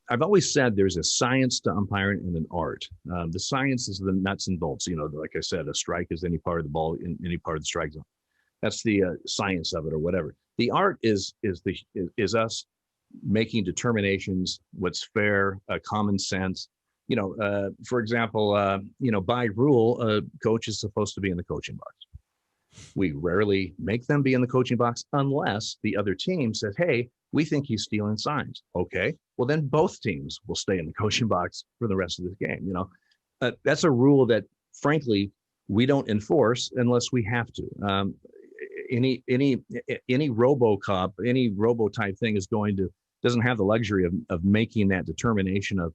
I've always said there's a science to umpiring and an art. The science is the nuts and bolts. Like I said, a strike is any part of the ball in any part of the strike zone. That's the science of it, or whatever. The art is us making determinations, what's fair, common sense. For example, by rule, a coach is supposed to be in the coaching box. We rarely make them be in the coaching box unless the other team says, hey, we think he's stealing signs. Okay, well, then both teams will stay in the coaching box for the rest of this game. That's a rule that, frankly, we don't enforce unless we have to. Any RoboCop, any robo type thing doesn't have the luxury of making that determination of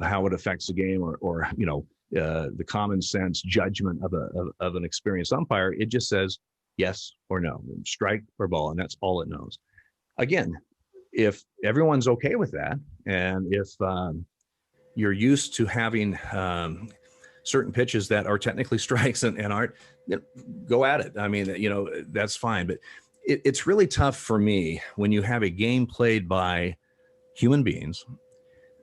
how it affects the game, or the common sense judgment of an experienced umpire. It just says yes or no, strike or ball, and that's all it knows. Again, if everyone's okay with that, and if you're used to having certain pitches that are technically strikes and aren't, go at it. I mean, that's fine. But it's really tough for me when you have a game played by human beings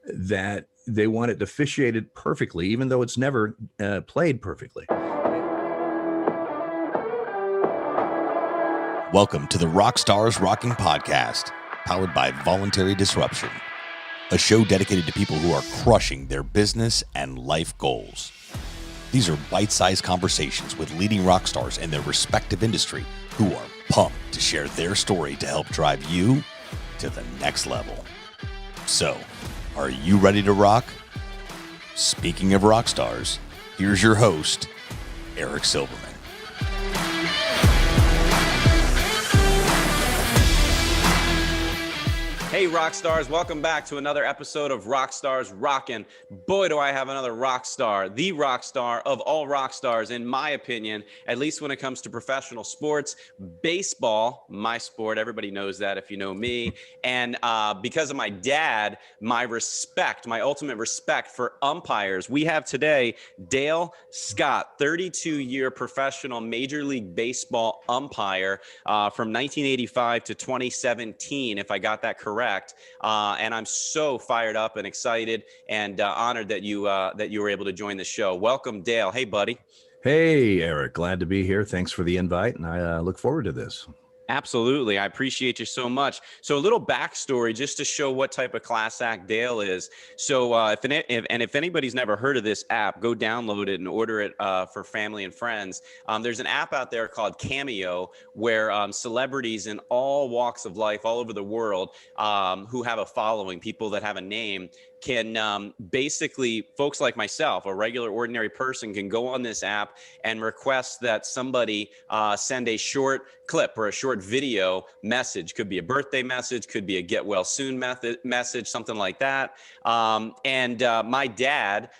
that they want it officiated perfectly, even though it's never played perfectly. Welcome to the Rockstars Rocking Podcast, powered by Voluntary Disruption, a show dedicated to people who are crushing their business and life goals. These are bite-sized conversations with leading rock stars in their respective industry who are pumped to share their story to help drive you to the next level. So, are you ready to rock? Speaking of rock stars, here's your host, Eric Silverman. Hey, rock stars, welcome back to another episode of Rockstars Rockin'. Boy, do I have another rock star, the rock star of all rock stars, in my opinion, at least when it comes to professional sports. Baseball, my sport, everybody knows that if you know me. And because of my dad, my ultimate respect for umpires. We have today Dale Scott, 32-year professional Major League Baseball umpire from 1985 to 2017, if I got that correct. And I'm so fired up and excited and honored that you were able to join the show. Welcome, Dale. Hey, buddy. Hey, Eric. Glad to be here. Thanks for the invite, and I look forward to this. Absolutely. I appreciate you so much. So a little backstory just to show what type of class act Dale is. So if anybody's never heard of this app, go download it and order it for family and friends. There's an app out there called Cameo where celebrities in all walks of life all over the world who have a following, people that have a name, can basically, folks like myself, a regular ordinary person, can go on this app and request that somebody send a short clip or a short video message. Could be a birthday message, could be a get well soon message, something like that. My dad,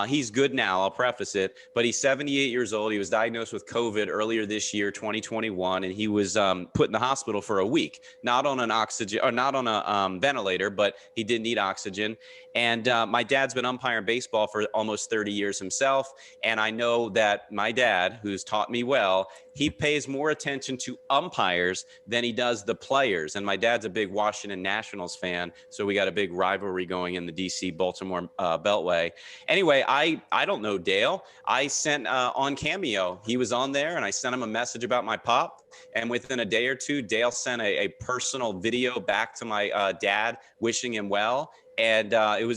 he's good now, I'll preface it, but he's 78 years old. He was diagnosed with COVID earlier this year, 2021, and he was put in the hospital for a week, not on an oxygen or not on a ventilator, but he did need oxygen. And my dad's been umpiring baseball for almost 30 years himself. And I know that my dad, who's taught me well, he pays more attention to umpires than he does the players. And my dad's a big Washington Nationals fan, so we got a big rivalry going in the DC-Baltimore Beltway. Anyway, I don't know Dale. I sent on Cameo. He was on there, and I sent him a message about my pop. And within a day or two, Dale sent a personal video back to my dad wishing him well. And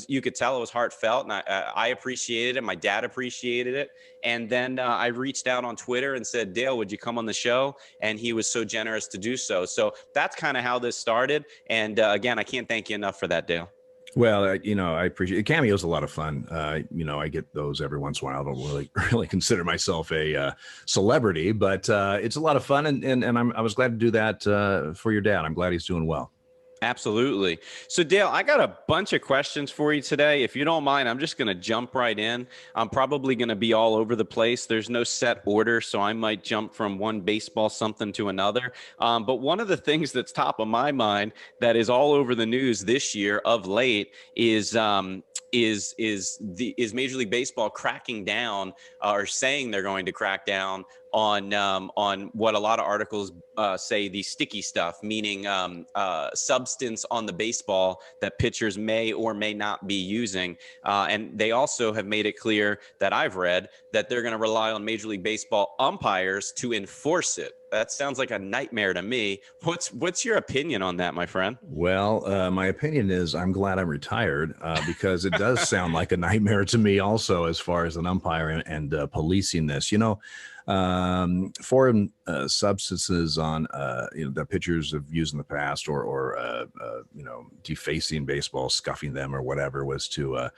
you could tell it was heartfelt, and I appreciated it. My dad appreciated it. And then I reached out on Twitter and said, Dale, would you come on the show? And he was so generous to do so. So that's kind of how this started. And again, I can't thank you enough for that, Dale. Well, I appreciate it. Cameo's a lot of fun. I get those every once in a while. I don't really consider myself a celebrity, but it's a lot of fun. And I was glad to do that for your dad. I'm glad he's doing well. Absolutely. So, Dale, I got a bunch of questions for you today. If you don't mind, I'm just going to jump right in. I'm probably going to be all over the place. There's no set order, so I might jump from one baseball something to another. But one of the things that's top of my mind that is all over the news this year of late is Major League Baseball cracking down or saying they're going to crack down on what a lot of articles say, the sticky stuff, meaning substance on the baseball that pitchers may or may not be using. And they also have made it clear that I've read that they're going to rely on Major League Baseball umpires to enforce it. That sounds like a nightmare to me. What's your opinion on that, my friend? Well, my opinion is I'm glad I'm retired because it does sound like a nightmare to me also, as far as an umpire and policing this. Foreign substances on that pitchers have used in the past, or defacing baseball, scuffing them or whatever, was to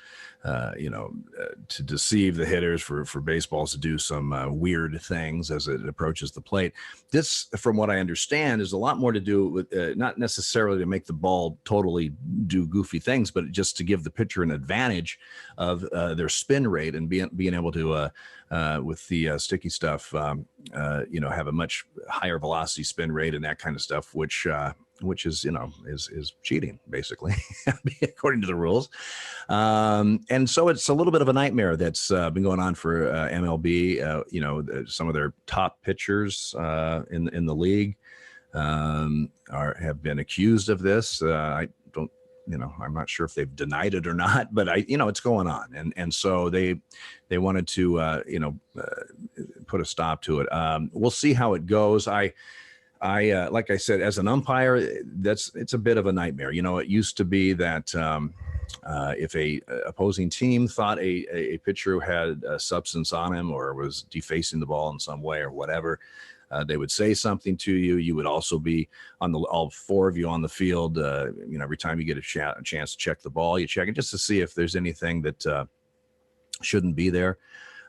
to deceive the hitters for baseballs to do some weird things as it approaches the plate. This, from what I understand, is a lot more to do with not necessarily to make the ball totally do goofy things, but just to give the pitcher an advantage of their spin rate and being able to with the sticky stuff, have a much higher velocity spin rate and that kind of stuff, which is is cheating basically, according to the rules. And so it's a little bit of a nightmare that's been going on for MLB. Some of their top pitchers in the league have been accused of this. I don't. I'm not sure if they've denied it or not, but it's going on. And so they wanted to, put a stop to it. We'll see how it goes. I like I said, as an umpire, it's a bit of a nightmare. It used to be that if a opposing team thought a pitcher had a substance on him or was defacing the ball in some way or whatever, they would say something to you. You would also be all four of you on the field. Every time you get a chance to check the ball, you check it just to see if there's anything that shouldn't be there.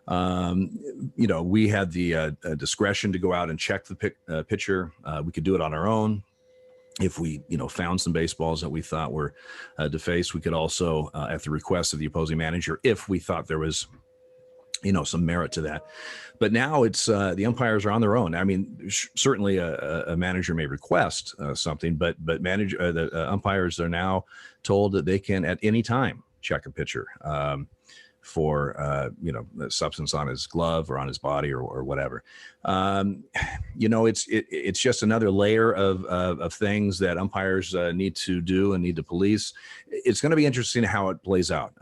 We had the discretion to go out and check the pitcher. We could do it on our own. If we, found some baseballs that we thought were defaced, we could also, at the request of the opposing manager, if we thought there was some merit to that. But now it's the umpires are on their own. I mean, certainly a manager may request something, but the umpires are now told that they can at any time check a pitcher for substance on his glove or on his body or whatever. It's just another layer of things that umpires need to do and need to police. It's going to be interesting how it plays out.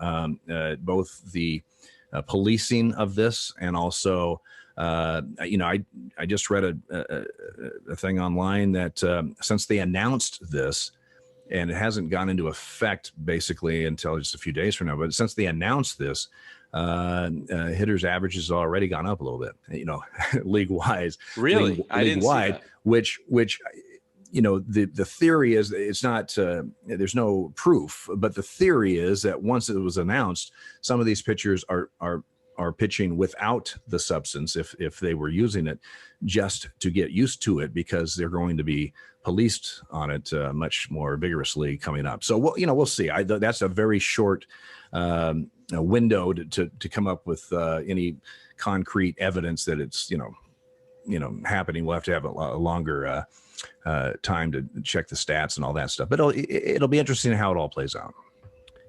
Both the policing of this, and also, I just read a thing online that since they announced this, and it hasn't gone into effect basically until just a few days from now, but since they announced this, hitters' averages have already gone up a little bit, league-wise. Really? I didn't see that. Which the theory is, it's not, there's no proof, but the theory is that once it was announced, some of these pitchers are pitching without the substance if they were using it, just to get used to it, because they're going to be policed on it much more vigorously coming up. So we'll see. That's a very short window to come up with any concrete evidence that it's happening. We'll have to have a longer time to check the stats and all that stuff. But it'll be interesting how it all plays out.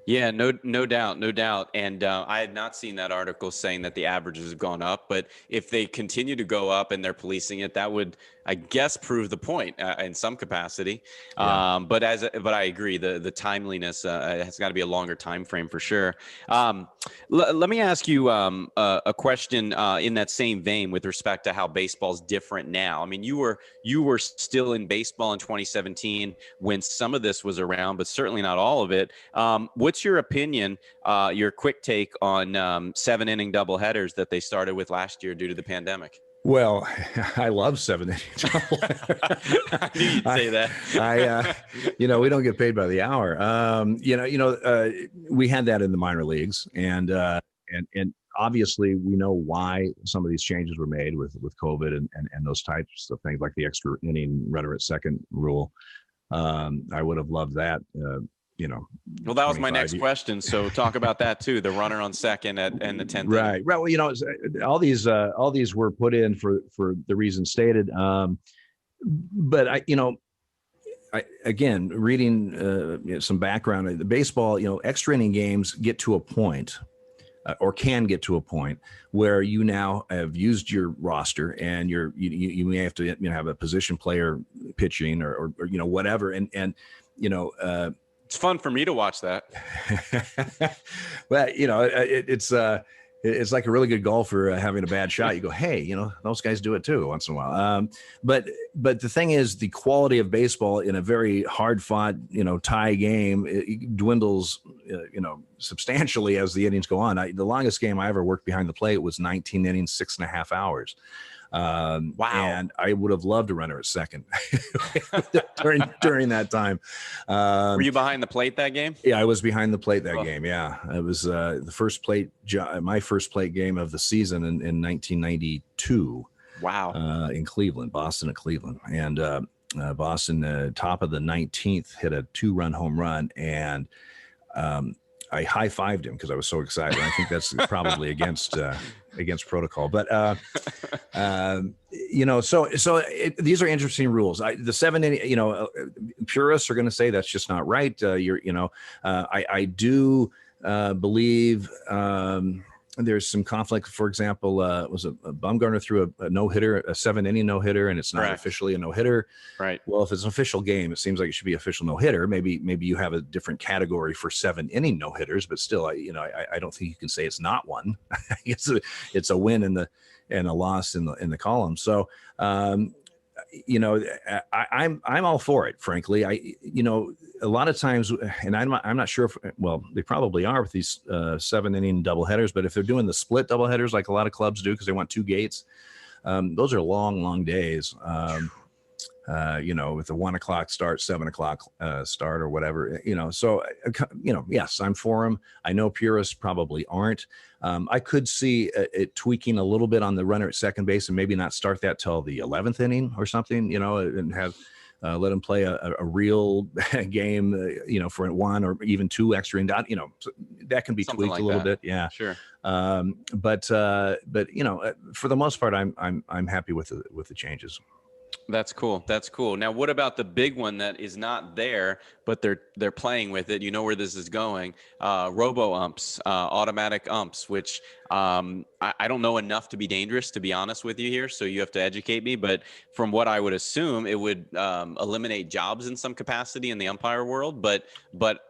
Yeah, no doubt. And I had not seen that article saying that the averages have gone up, but if they continue to go up and they're policing it, that would, I guess, prove the point in some capacity. Yeah. But I agree, the timeliness has got to be a longer time frame for sure. Let me ask you a question in that same vein with respect to how baseball's different now. I mean, you were still in baseball in 2017 when some of this was around, but certainly not all of it. What's your opinion, your quick take on 7-inning doubleheaders that they started with last year due to the pandemic? Well, I love 7-inning doubleheaders. I knew you'd say that. We don't get paid by the hour. We had that in the minor leagues, and obviously we know why some of these changes were made with COVID and those types of things, like the extra inning runner at second rule. I would have loved that. Well, that was my next question. So talk about that too. The runner on second and the 10th. Right. Well, all these were put in for the reason stated. But I again, reading some background, the baseball, extra inning games get to a point or can get to a point where you now have used your roster and you may have to have a position player pitching or whatever, and it's fun for me to watch that. Well, it's like a really good golfer having a bad shot. You go, hey, those guys do it too once in a while. But the thing is, the quality of baseball in a very hard fought, tie game, it dwindles, substantially as the innings go on. The longest game I ever worked behind the plate was 19 innings, 6.5 hours. Wow. And I would have loved a runner at second during that time. Were you behind the plate that game? Yeah, I was behind the plate that game. Yeah. It was the first plate, my first plate game of the season in 1992. Wow. In Cleveland, Boston at Cleveland. And Boston, top of the 19th, hit a 2-run home run. And I high-fived him because I was so excited. I think that's probably against protocol, but these are interesting rules. The 7 inning, purists are going to say that's just not right. I do believe there's some conflict. For example, was a Bumgarner threw a no-hitter, a 7-inning no-hitter, and it's not officially a no-hitter. Right. Well, if it's an official game, it seems like it should be official no-hitter. Maybe you have a different category for 7-inning no-hitters, but still, I don't think you can say it's not one. It's a win and a loss in the column. So, I'm all for it, frankly. A lot of times, and I'm not sure if, well, they probably are with these 7-inning doubleheaders, but if they're doing the split doubleheaders like a lot of clubs do because they want 2 gates, those are long days. With the 1 o'clock start, 7 o'clock start or whatever, so, yes, I'm for them. I know purists probably aren't. I could see it tweaking a little bit on the runner at second base and maybe not start that till the 11th inning or something, and have, let them play a real game, for 1 or even 2 extra and that can be Something tweaked like a little that. bit. Yeah. Sure. But for the most part, I'm happy with the changes. That's cool. Now, what about the big one that is not there, but they're playing with it? You know where this is going. Robo umps, automatic umps, which I don't know enough to be dangerous, to be honest with you here. So you have to educate me. But from what I would assume, it would eliminate jobs in some capacity in the umpire world. But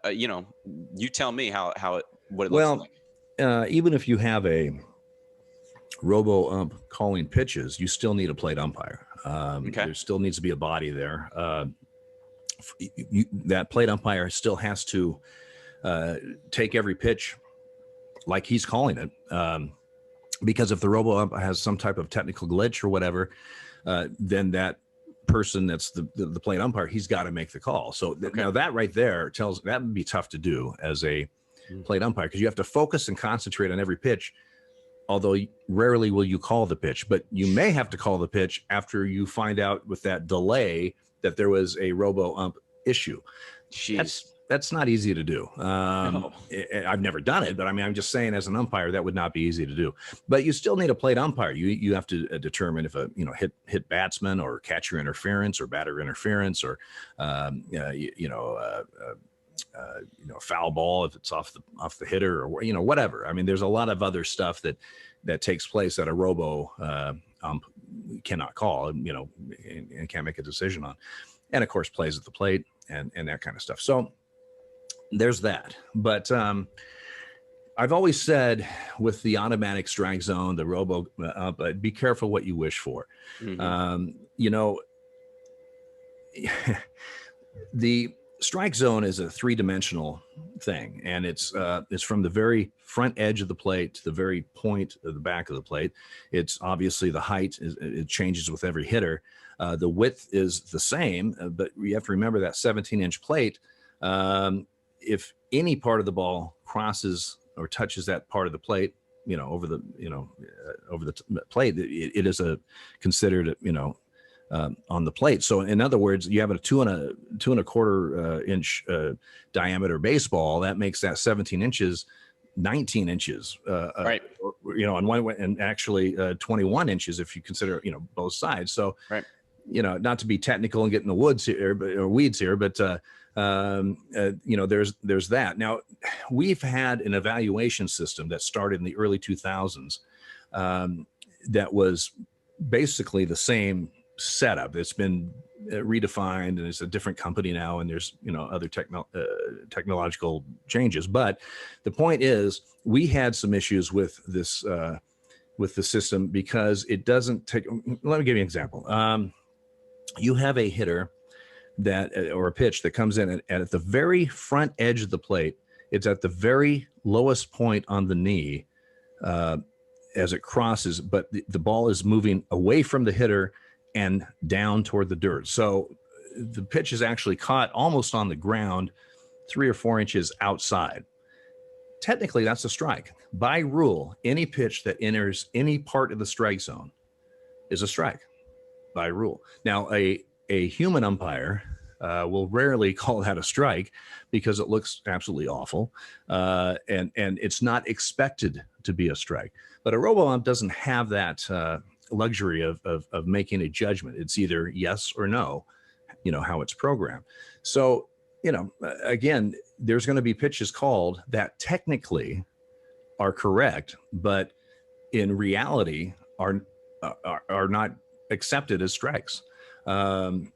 you tell me what it looks like. Even if you have a robo ump calling pitches, you still need a plate umpire. There still needs to be a body there. That plate umpire still has to take every pitch like he's calling it. Because if the robo ump has some type of technical glitch or whatever, then that person that's the plate umpire, he's got to make the call. So now that right there that would be tough to do as a plate umpire, because you have to focus and concentrate on every pitch. Although rarely will you call the pitch, but you may have to call the pitch after you find out with that delay that there was a robo ump issue. Jeez. That's not easy to do. No. I've never done it, but I'm just saying as an umpire, that would not be easy to do. But you still need a plate umpire. You have to determine if a hit batsman or catcher interference or batter interference or foul ball if it's off the hitter or whatever. I mean, there's a lot of other stuff that takes place that a robo ump cannot call and can't make a decision on, and of course plays at the plate and that kind of stuff. So there's that. But I've always said with the automatic strike zone, the robo ump, be careful what you wish for. Mm-hmm. The strike zone is a 3-dimensional thing, and it's from the very front edge of the plate to the very point of the back of the plate. It's obviously the height it changes with every hitter. The width is the same, but you have to remember that 17-inch plate. If any part of the ball crosses or touches that part of the plate, over the plate, it is considered on the plate. So in other words, you have a 2.25 inch diameter baseball that makes that 17 inches 19 inches, right. On one way, and actually 21 inches if you consider both sides. So right. Not to be technical and get in the woods here, or weeds here, but There's that. Now, we've had an evaluation system that started in the early 2000s that was basically the same setup. It's been redefined, and it's a different company now, and there's other technological changes. But the point is, we had some issues with this with the system because it doesn't take. Let me give you an example. You have a hitter or a pitch that comes in at the very front edge of the plate. It's at the very lowest point on the knee as it crosses, but the ball is moving away from the hitter and down toward the dirt. So the pitch is actually caught almost on the ground, 3 or 4 inches outside. Technically, that's a strike. By rule, any pitch that enters any part of the strike zone is a strike, by rule. Now, a human umpire will rarely call that a strike because it looks absolutely awful, and it's not expected to be a strike. But a robo-ump doesn't have that luxury of making a judgment. It's either yes or no, how it's programmed. So, again, there's going to be pitches called that technically are correct, but in reality are not accepted as strikes. And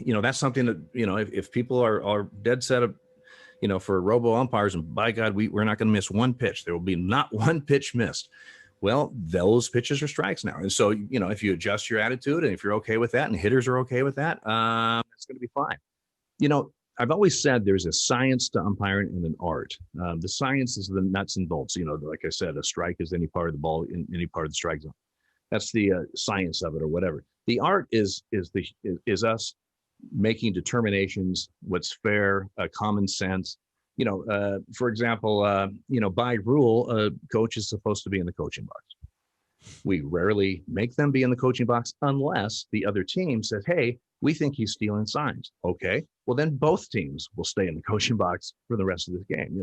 that's something that, if people are dead set of, for robo umpires, and by God, we're not going to miss one pitch. There will be not one pitch missed. Well, those pitches are strikes now. And so, if you adjust your attitude and if you're okay with that and hitters are okay with that, it's going to be fine. I've always said there's a science to umpiring and an art. The science is the nuts and bolts. Like I said, a strike is any part of the ball in any part of the strike zone. That's the science of it, or whatever. The art is us making determinations, what's fair, common sense. For example, by rule, a coach is supposed to be in the coaching box. We rarely make them be in the coaching box unless the other team says, hey, we think he's stealing signs. Okay, well, then both teams will stay in the coaching box for the rest of this game.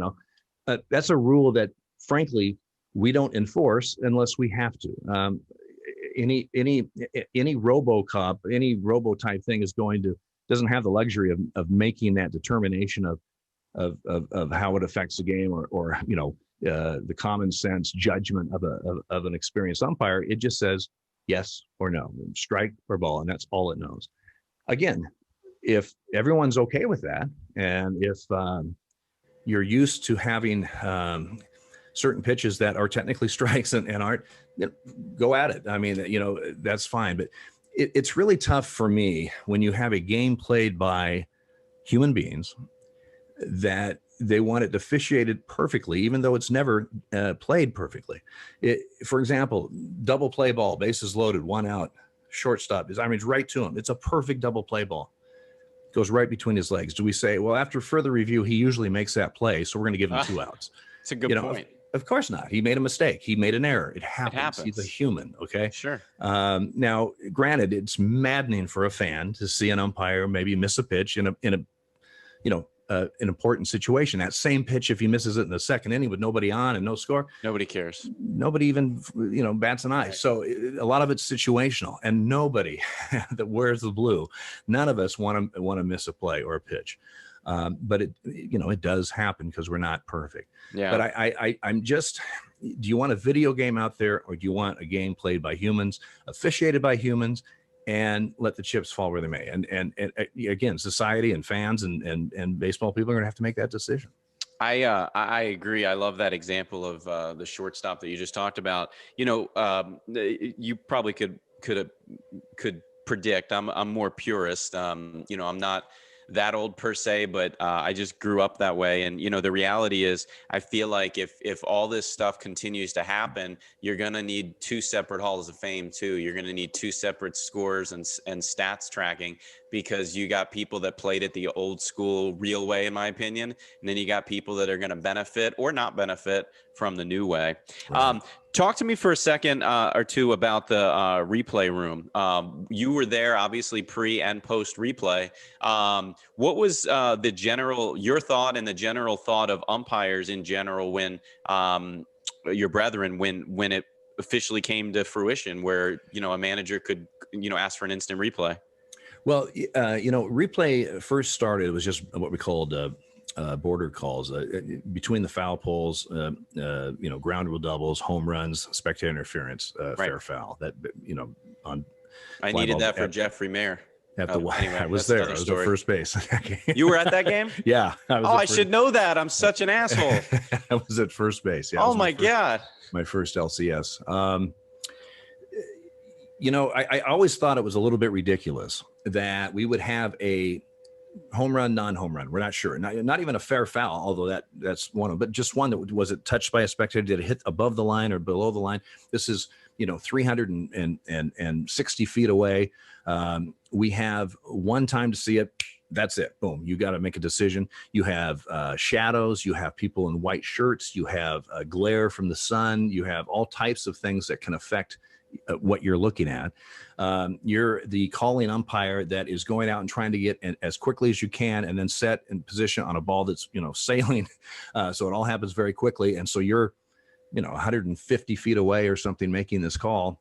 That's a rule that, frankly, we don't enforce unless we have to. Any RoboCop, any robo type thing doesn't have the luxury of making that determination of how it affects the game or the common sense judgment of an experienced umpire. It just says yes or no, strike or ball, and that's all it knows. Again, if everyone's okay with that, and if you're used to having certain pitches that are technically strikes and aren't, go at it. I mean, that's fine. But it's really tough for me when you have a game played by human beings that they want it officiated perfectly, even though it's never played perfectly. For example, double play ball, bases loaded, 1 out, shortstop it's right to him. It's a perfect double play ball. Goes right between his legs. Do we say, well, after further review, he usually makes that play, so we're going to give him 2 outs? It's a good point. Of course not. He made a mistake. He made an error. It happens. He's a human. Okay. Sure. Now, granted, it's maddening for a fan to see an umpire maybe miss a pitch in an important situation. That same pitch, if he misses it in the second inning with nobody on and no score, nobody cares. Nobody even bats an eye. Right. So a lot of it's situational, and nobody that wears the blue, none of us want to miss a play or a pitch. But it does happen because we're not perfect. Yeah. But I'm just, do you want a video game out there, or do you want a game played by humans, officiated by humans, and let the chips fall where they may? And again, society and fans and baseball people are going to have to make that decision. I agree. I love that example of the shortstop that you just talked about. You probably could predict. I'm more purist. I'm not that old per se, but I just grew up that way. And, the reality is I feel like if all this stuff continues to happen, you're going to need 2 separate halls of fame too. You're going to need 2 separate scores and stats tracking, because you got people that played it the old school real way, in my opinion. And then you got people that are going to benefit or not benefit from the new way. Right. Talk to me for a second or two about the replay room. You were there, obviously, pre and post replay. What was your thought and the general thought of umpires in general when your brethren, when it officially came to fruition, where a manager could ask for an instant replay? Well, replay first started, it was just what we called border calls between the foul poles, ground rule doubles, home runs, spectator interference, fair foul. That, on I fly needed ball that for at, Jeffrey Mayer. at the Anyway, I was that's there. another I was story. at first base. You were at that game? Yeah. I should know that. I'm such an asshole. I was at first base. Yeah. Oh my God. My first LCS. I always thought it was a little bit ridiculous that we would have a home run, non-home run. We're not sure. Not even a fair foul, although that's one of them, but just one that was it touched by a spectator? Did it hit above the line or below the line? This is, 360 feet away. We have one time to see it. That's it. Boom. You got to make a decision. You have shadows. You have people in white shirts. You have glare from the sun. You have all types of things that can affect what you're looking at. You're the calling umpire that is going out and trying to get as quickly as you can and then set in position on a ball that's, sailing. So it all happens very quickly. And so you're, 150 feet away or something making this call.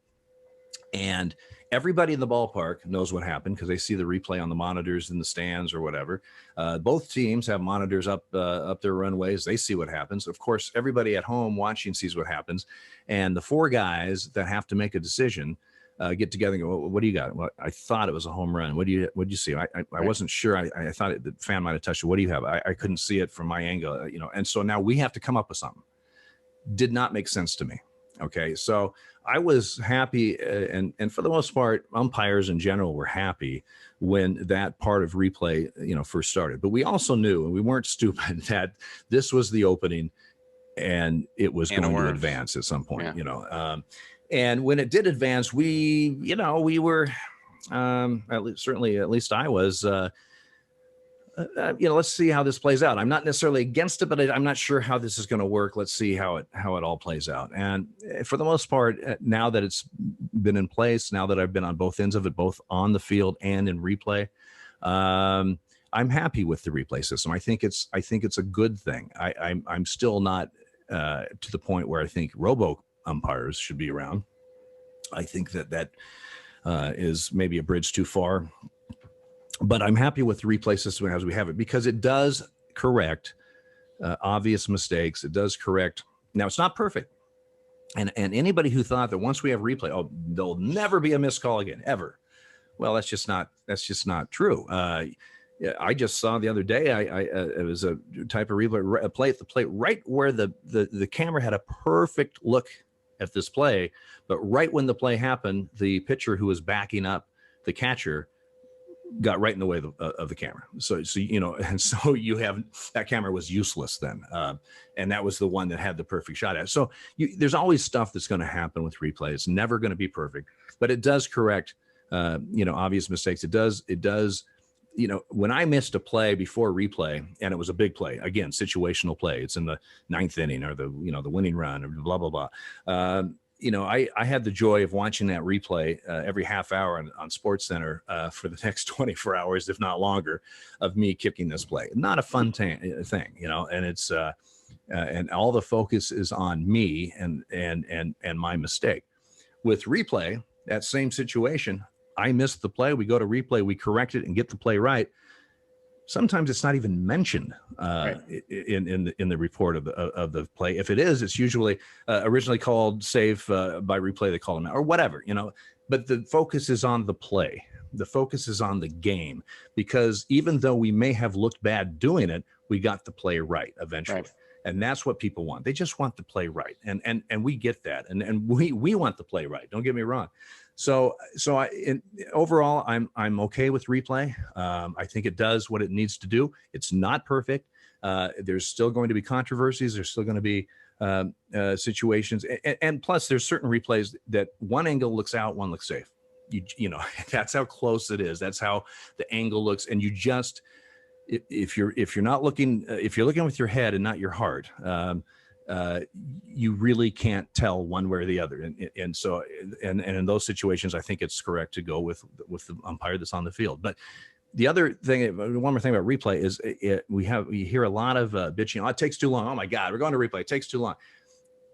And everybody in the ballpark knows what happened because they see the replay on the monitors in the stands or whatever. Both teams have monitors up their runways. They see what happens. Of course, everybody at home watching sees what happens. And the four guys that have to make a decision get together and go, what do you got? Well, I thought it was a home run. What'd you see? I wasn't sure. I thought the fan might have touched it. What do you have? I couldn't see it from my angle, and so now we have to come up with something. Did not make sense to me. Okay. So I was happy. And for the most part, umpires in general were happy when that part of replay, first started, but we also knew, and we weren't stupid, that this was the opening and it was going to advance at some point, and when it did advance, we were, at least I was, let's see how this plays out. I'm not necessarily against it, but I'm not sure how this is going to work. Let's see how it all plays out. And for the most part, now that it's been in place, now that I've been on both ends of it, both on the field and in replay, I'm happy with the replay system. I think it's a good thing. I'm still not to the point where I think robo umpires should be around. I think that is maybe a bridge too far. But I'm happy with the replay system as we have it because it does correct obvious mistakes. It does correct. Now, it's not perfect. And anybody who thought that once we have replay, there'll never be a missed call again, ever. Well, that's just not true. I just saw the other day, it was a type of replay, a play at the plate right where the camera had a perfect look at this play. But right when the play happened, the pitcher who was backing up the catcher got right in the way of the camera. So, and so you have, that camera was useless then. And that was the one that had the perfect shot at it. So there's always stuff that's going to happen with replay. It's never going to be perfect, but it does correct, obvious mistakes. It does, when I missed a play before replay and it was a big play, again, situational play, it's in the 9th inning or the winning run or blah, blah, blah. I had the joy of watching that replay every half hour on SportsCenter for the next 24 hours, if not longer, of me kicking this play. Not a fun thing, and it's and all the focus is on me and my mistake. With replay, that same situation, I missed the play. We go to replay, we correct it and get the play right. Sometimes it's not even mentioned in the report of the play. If it is, it's usually originally called save by replay. They call them out or whatever, But the focus is on the play. The focus is on the game because even though we may have looked bad doing it, we got the play right eventually. Right. And that's what people want. They just want the play right, and we get that, and we want the play right. Don't get me wrong. So overall, I'm okay with replay. I think it does what it needs to do. It's not perfect. There's still going to be controversies. There's still going to be situations, and plus, there's certain replays that one angle looks out, one looks safe. That's how close it is. That's how the angle looks, and you just if you're not looking, if you're looking with your head and not your heart. You really can't tell one way or the other. And so in those situations, I think it's correct to go with the umpire that's on the field. But the other thing, one more thing about replay is we hear a lot of bitching. Oh, it takes too long. Oh my God, we're going to replay. It takes too long,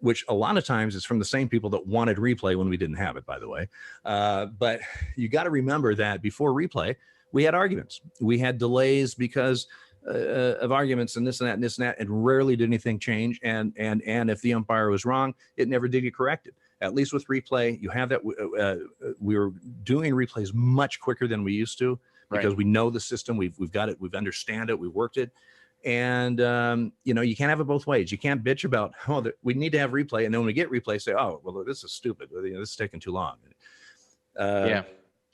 which a lot of times is from the same people that wanted replay when we didn't have it, by the way. But you got to remember that before replay, we had arguments. We had delays because of arguments and this and that and this and that, and rarely did anything change. And if the umpire was wrong, it never did get corrected. At least with replay, you have that. We were doing replays much quicker than we used to because we know the system. We've got it. We've understand it. We've worked it. And, you can't have it both ways. You can't bitch about, we need to have replay. And then when we get replay, say, oh, well, this is stupid. This is taking too long.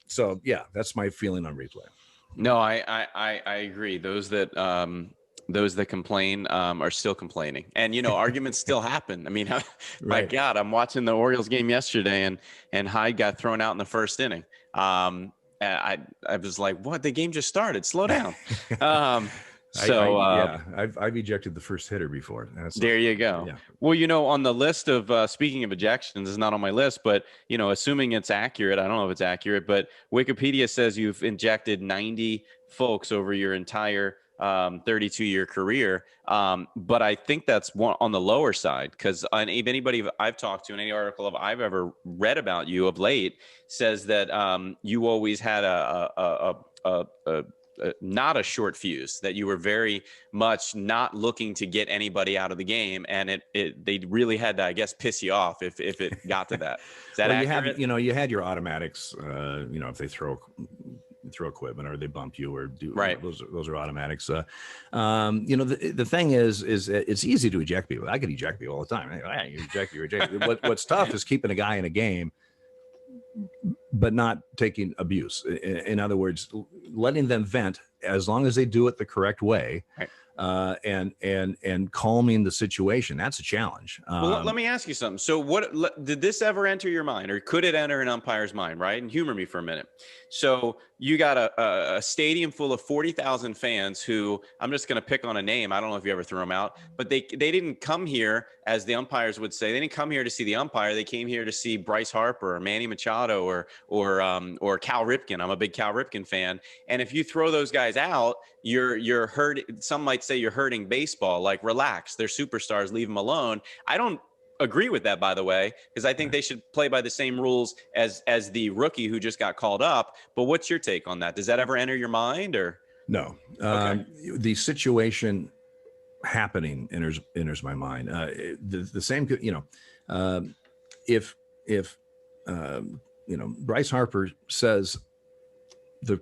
So, yeah, that's my feeling on replay. No, I agree. Those that complain are still complaining. And, arguments still happen. I mean, my God, I'm watching the Orioles game yesterday and Hyde got thrown out in the first inning. I was like, what? The game just started. Slow down. I've ejected the first hitter before. There you go. Yeah. Well, on the list of speaking of ejections, is not on my list, but assuming it's accurate, I don't know if it's accurate, but Wikipedia says you've injected 90 folks over your entire 32-year career. But I think that's one on the lower side, because if anybody I've talked to in any article I've ever read about you of late says that you always had not a short fuse, that you were very much not looking to get anybody out of the game, and they really had to, I guess, piss you off if it got to that. Is that accurate? You had your automatics. If they throw equipment or they bump you or do those are automatics. The thing is it's easy to eject people. I could eject people all the time. Hey, you eject. What's tough is keeping a guy in a game, but not taking abuse. In other words, letting them vent as long as they do it the correct way, and calming the situation. That's a challenge. Well, let me ask you something. So did this ever enter your mind, or could it enter an umpire's mind, right? And humor me for a minute. So you got a stadium full of 40,000 fans who, I'm just going to pick on a name. I don't know if you ever threw them out, but they didn't come here, as the umpires would say, they didn't come here to see the umpire. They came here to see Bryce Harper or Manny Machado or Cal Ripken. I'm a big Cal Ripken fan. And if you throw those guys out, you're hurt. Some might say you're hurting baseball. Like, relax, they're superstars, leave them alone. I don't agree with that, by the way, because I think they should play by the same rules as the rookie who just got called up. But what's your take on that? Does that ever enter your mind, or no? Okay. The situation happening enters my mind. The same, if Bryce Harper says the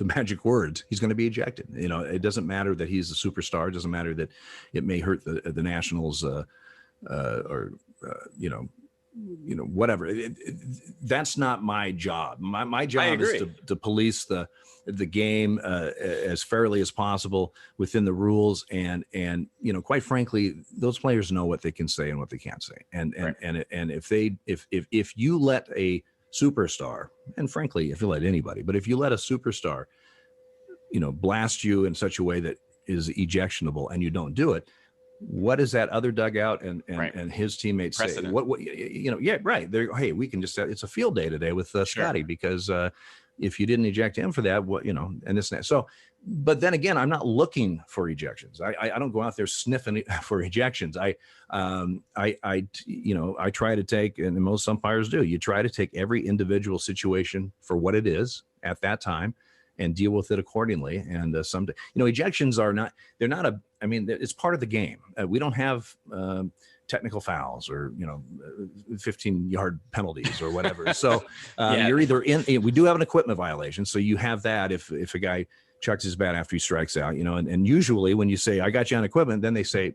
magic words, he's going to be ejected. It doesn't matter that he's a superstar. It doesn't matter that it may hurt the Nationals, whatever. That's not my job. My job is to police the game as fairly as possible within the rules. And quite frankly, those players know what they can say and what they can't say. And if you let a superstar, and frankly, if you let anybody, but if you let a superstar, blast you in such a way that is ejectionable and you don't do it, what does that other dugout and his teammates say? Hey, we can just, it's a field day today with Scotty, because if you didn't eject him for that, and this and that. So, but then again, I'm not looking for ejections. I don't go out there sniffing for ejections. I try to take, and most umpires do, you try to take every individual situation for what it is at that time and deal with it accordingly. And someday, ejections it's part of the game. We don't have technical fouls or 15-yard penalties or whatever. So you're either we do have an equipment violation, so you have that if a guy chucks his bat after he strikes out, and usually when you say I got you on equipment, then they say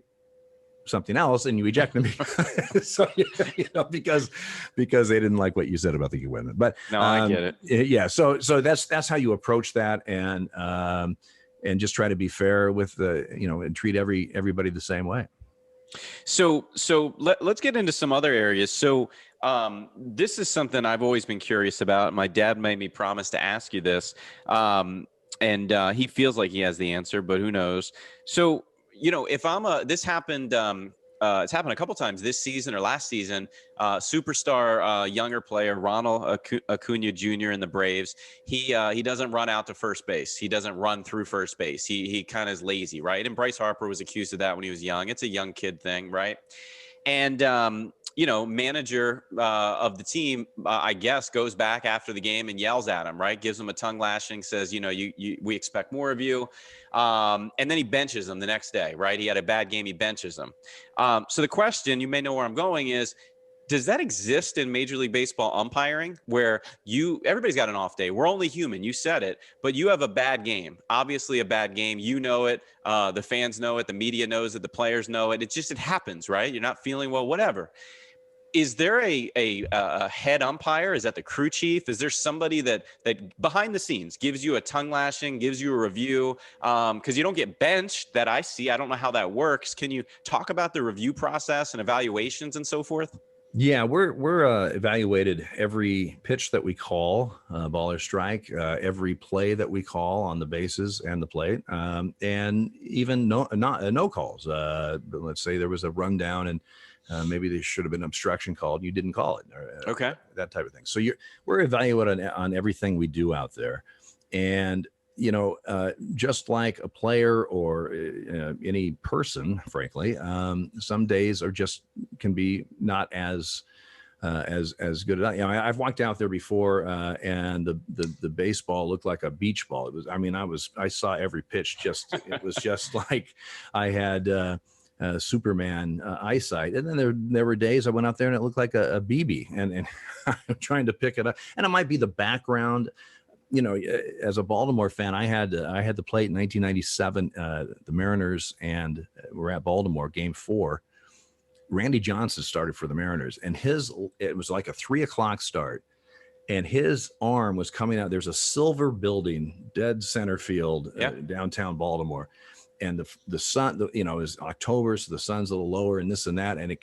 something else and you eject them. So because they didn't like what you said about the equipment. But no, I get it. Yeah. So that's how you approach that, and just try to be fair with and treat everybody the same way. So let's get into some other areas. So this is something I've always been curious about. My dad made me promise to ask you this. And he feels like he has the answer, but who knows? So, if this happened, it's happened a couple times this season or last season, superstar younger player, Ronald Acuna Jr. in the Braves. He doesn't run out to first base. He doesn't run through first base. He kind of is lazy, right? And Bryce Harper was accused of that when he was young. It's a young kid thing, right? And, manager of the team, I guess, goes back after the game and yells at him, right? Gives him a tongue lashing, says, we expect more of you. And then he benches him the next day, right? He had a bad game. He benches him. So the question, you may know where I'm going, is, does that exist in Major League Baseball umpiring where everybody's got an off day? We're only human. You said it, but you have a bad game, obviously a bad game. You know it. The fans know it. The media knows it. The players know it. It happens, right? You're not feeling well, whatever. Is there a head umpire? Is that the crew chief? Is there somebody that behind the scenes gives you a tongue lashing, gives you a review? Because you don't get benched that I see. I don't know how that works. Can you talk about the review process and evaluations and so forth? Yeah, we're evaluated every pitch that we call, ball or strike, every play that we call on the bases and the plate, and even no calls. Let's say there was a rundown and maybe there should have been obstruction called. You didn't call it. Okay, that type of thing. So we're evaluated on everything we do out there, and just like a player or any person, frankly, some days can be not as good. I've walked out there before, and the baseball looked like a beach ball. I saw every pitch. It was just like I had Superman eyesight. And then there were days I went out there and it looked like a BB, and I'm trying to pick it up. And it might be the background. As a Baltimore fan, I had the plate in 1997. The Mariners and we're at Baltimore, Game 4. Randy Johnson started for the Mariners, and it was like a 3:00 start, and his arm was coming out. There's a silver building, dead center field, downtown Baltimore, and the sun, is October, so the sun's a little lower, and this and that, and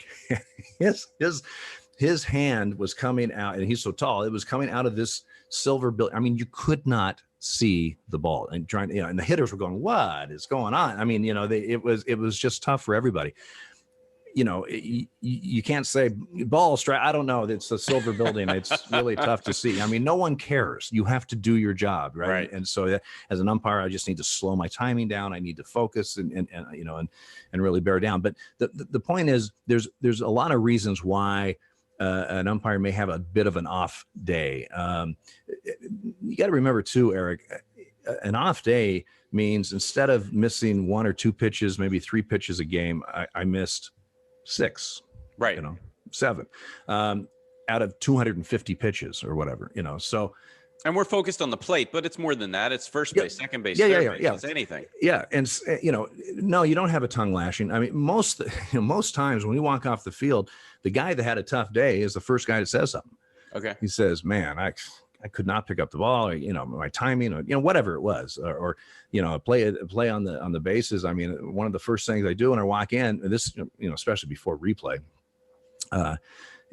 his hand was coming out, and he's so tall, it was coming out of this silver building. You could not see the ball, and and the hitters were going, "What is going on?" It was just tough for everybody. You can't say ball strike. I don't know. It's a silver building. It's really tough to see. No one cares. You have to do your job, right? And so as an umpire, I just need to slow my timing down. I need to focus and really bear down. But the point is, there's a lot of reasons why an umpire may have a bit of an off day. You got to remember too, Eric, an off day means instead of missing 1 or 2 pitches, maybe 3 pitches a game, I missed 6, right? 7 out of 250 pitches or whatever, so. And we're focused on the plate, but it's more than that. It's first base, second base, third base. It's anything. Yeah. And no, you don't have a tongue lashing. Most times when we walk off the field, the guy that had a tough day is the first guy that says something. Okay. He says, "Man, I could not pick up the ball, or, my timing, or, whatever it was, or play on the bases." One of the first things I do when I walk in, and this, especially before replay,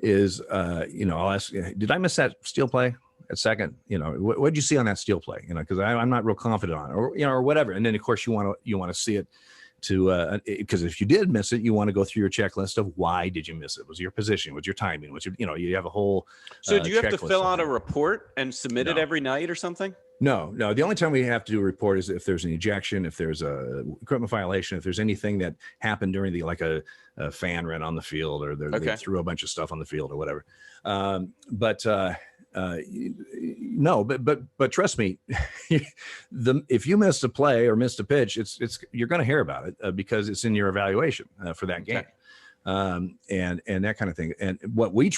is, I'll ask, "Did I miss that steal play at second? What did you see on that steal play? Because I'm not real confident on it, or whatever." And then of course you want to see it because if you did miss it, you want to go through your checklist of why did you miss it? Was your position? Was your timing? Was your, you have a whole. So do you have to fill out a report and submit it every night or something? No. The only time we have to do a report is if there's an ejection, if there's a equipment violation, if there's anything that happened during a fan ran on the field, or they threw a bunch of stuff on the field or whatever. No, but trust me, if you missed a play or missed a pitch, you're going to hear about it because it's in your evaluation for that game, and that kind of thing. And what I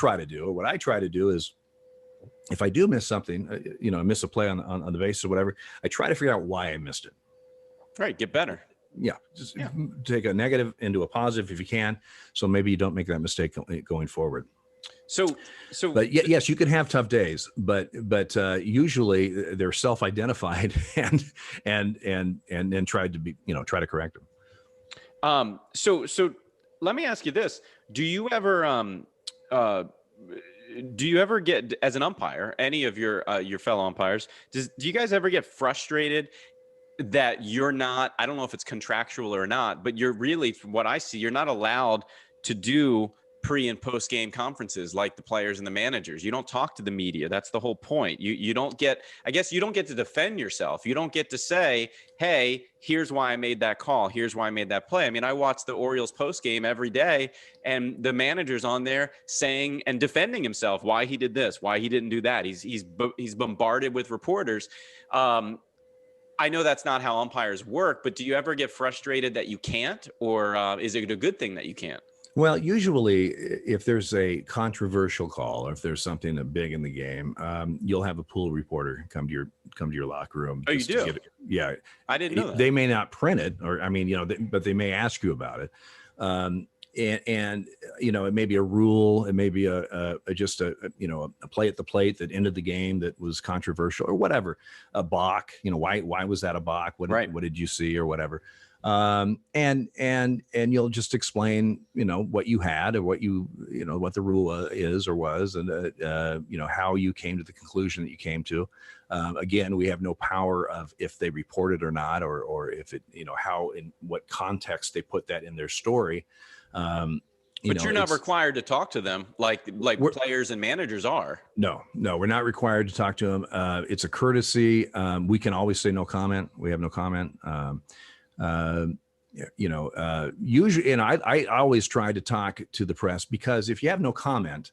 try to do is, if I do miss something, miss a play on the base or whatever, I try to figure out why I missed it. Right, get better. Yeah, take a negative into a positive if you can, so maybe you don't make that mistake going forward. So, but yes, you can have tough days, but usually they're self-identified and then try to correct them. So let me ask you this: do you ever get, as an umpire, any of your fellow umpires, do you guys ever get frustrated that you're not, I don't know if it's contractual or not, but you're really, from what I see, you're not allowed to do pre and post game conferences like the players and the managers. You don't talk to the media. That's the whole point. You don't get, I guess you don't get to defend yourself. You don't get to say, hey, here's why I made that call. Here's why I made that play. I mean, I watch the Orioles post game every day, and the manager's on there saying and defending himself, why he did this, why he didn't do that. He's bombarded with reporters. I know that's not how umpires work, but do you ever get frustrated that you can't, or is it a good thing that you can't? Well, usually if there's a controversial call, or if there's something big in the game, you'll have a pool reporter come to your locker room. Oh, you do? Yeah. I didn't know that. They may not print it, or, I mean, but they may ask you about it. And it may be a rule, it may be a play at the plate that ended the game that was controversial, or whatever, a balk, why was that a balk? What did you see, or whatever? And you'll just explain, what you had, or what what the rule is or was, and how you came to the conclusion that you came to. Again, we have no power of if they report it or not, or if it, how, in what context they put that in their story. But you're not required to talk to them like players and managers are. No, we're not required to talk to them. It's a courtesy. We can always say no comment. We have no comment. Usually, and I always try to talk to the press, because if you have no comment,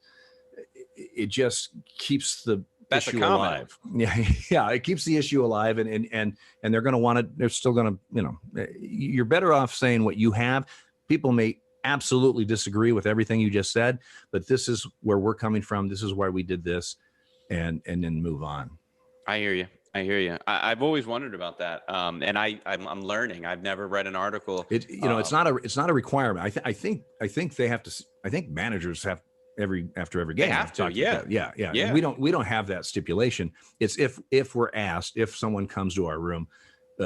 it just keeps the issue alive. Yeah, it keeps the issue alive, and they're going to want it. They're still going to, you're better off saying what you have. People may absolutely disagree with everything you just said, but this is where we're coming from. This is why we did this, and then move on. I hear you. I've always wondered about that, and I'm learning. I've never read an article. It's not a requirement. I think they have to. I think managers have after every game. They have to. Yeah. We don't have that stipulation. It's if we're asked, if someone comes to our room,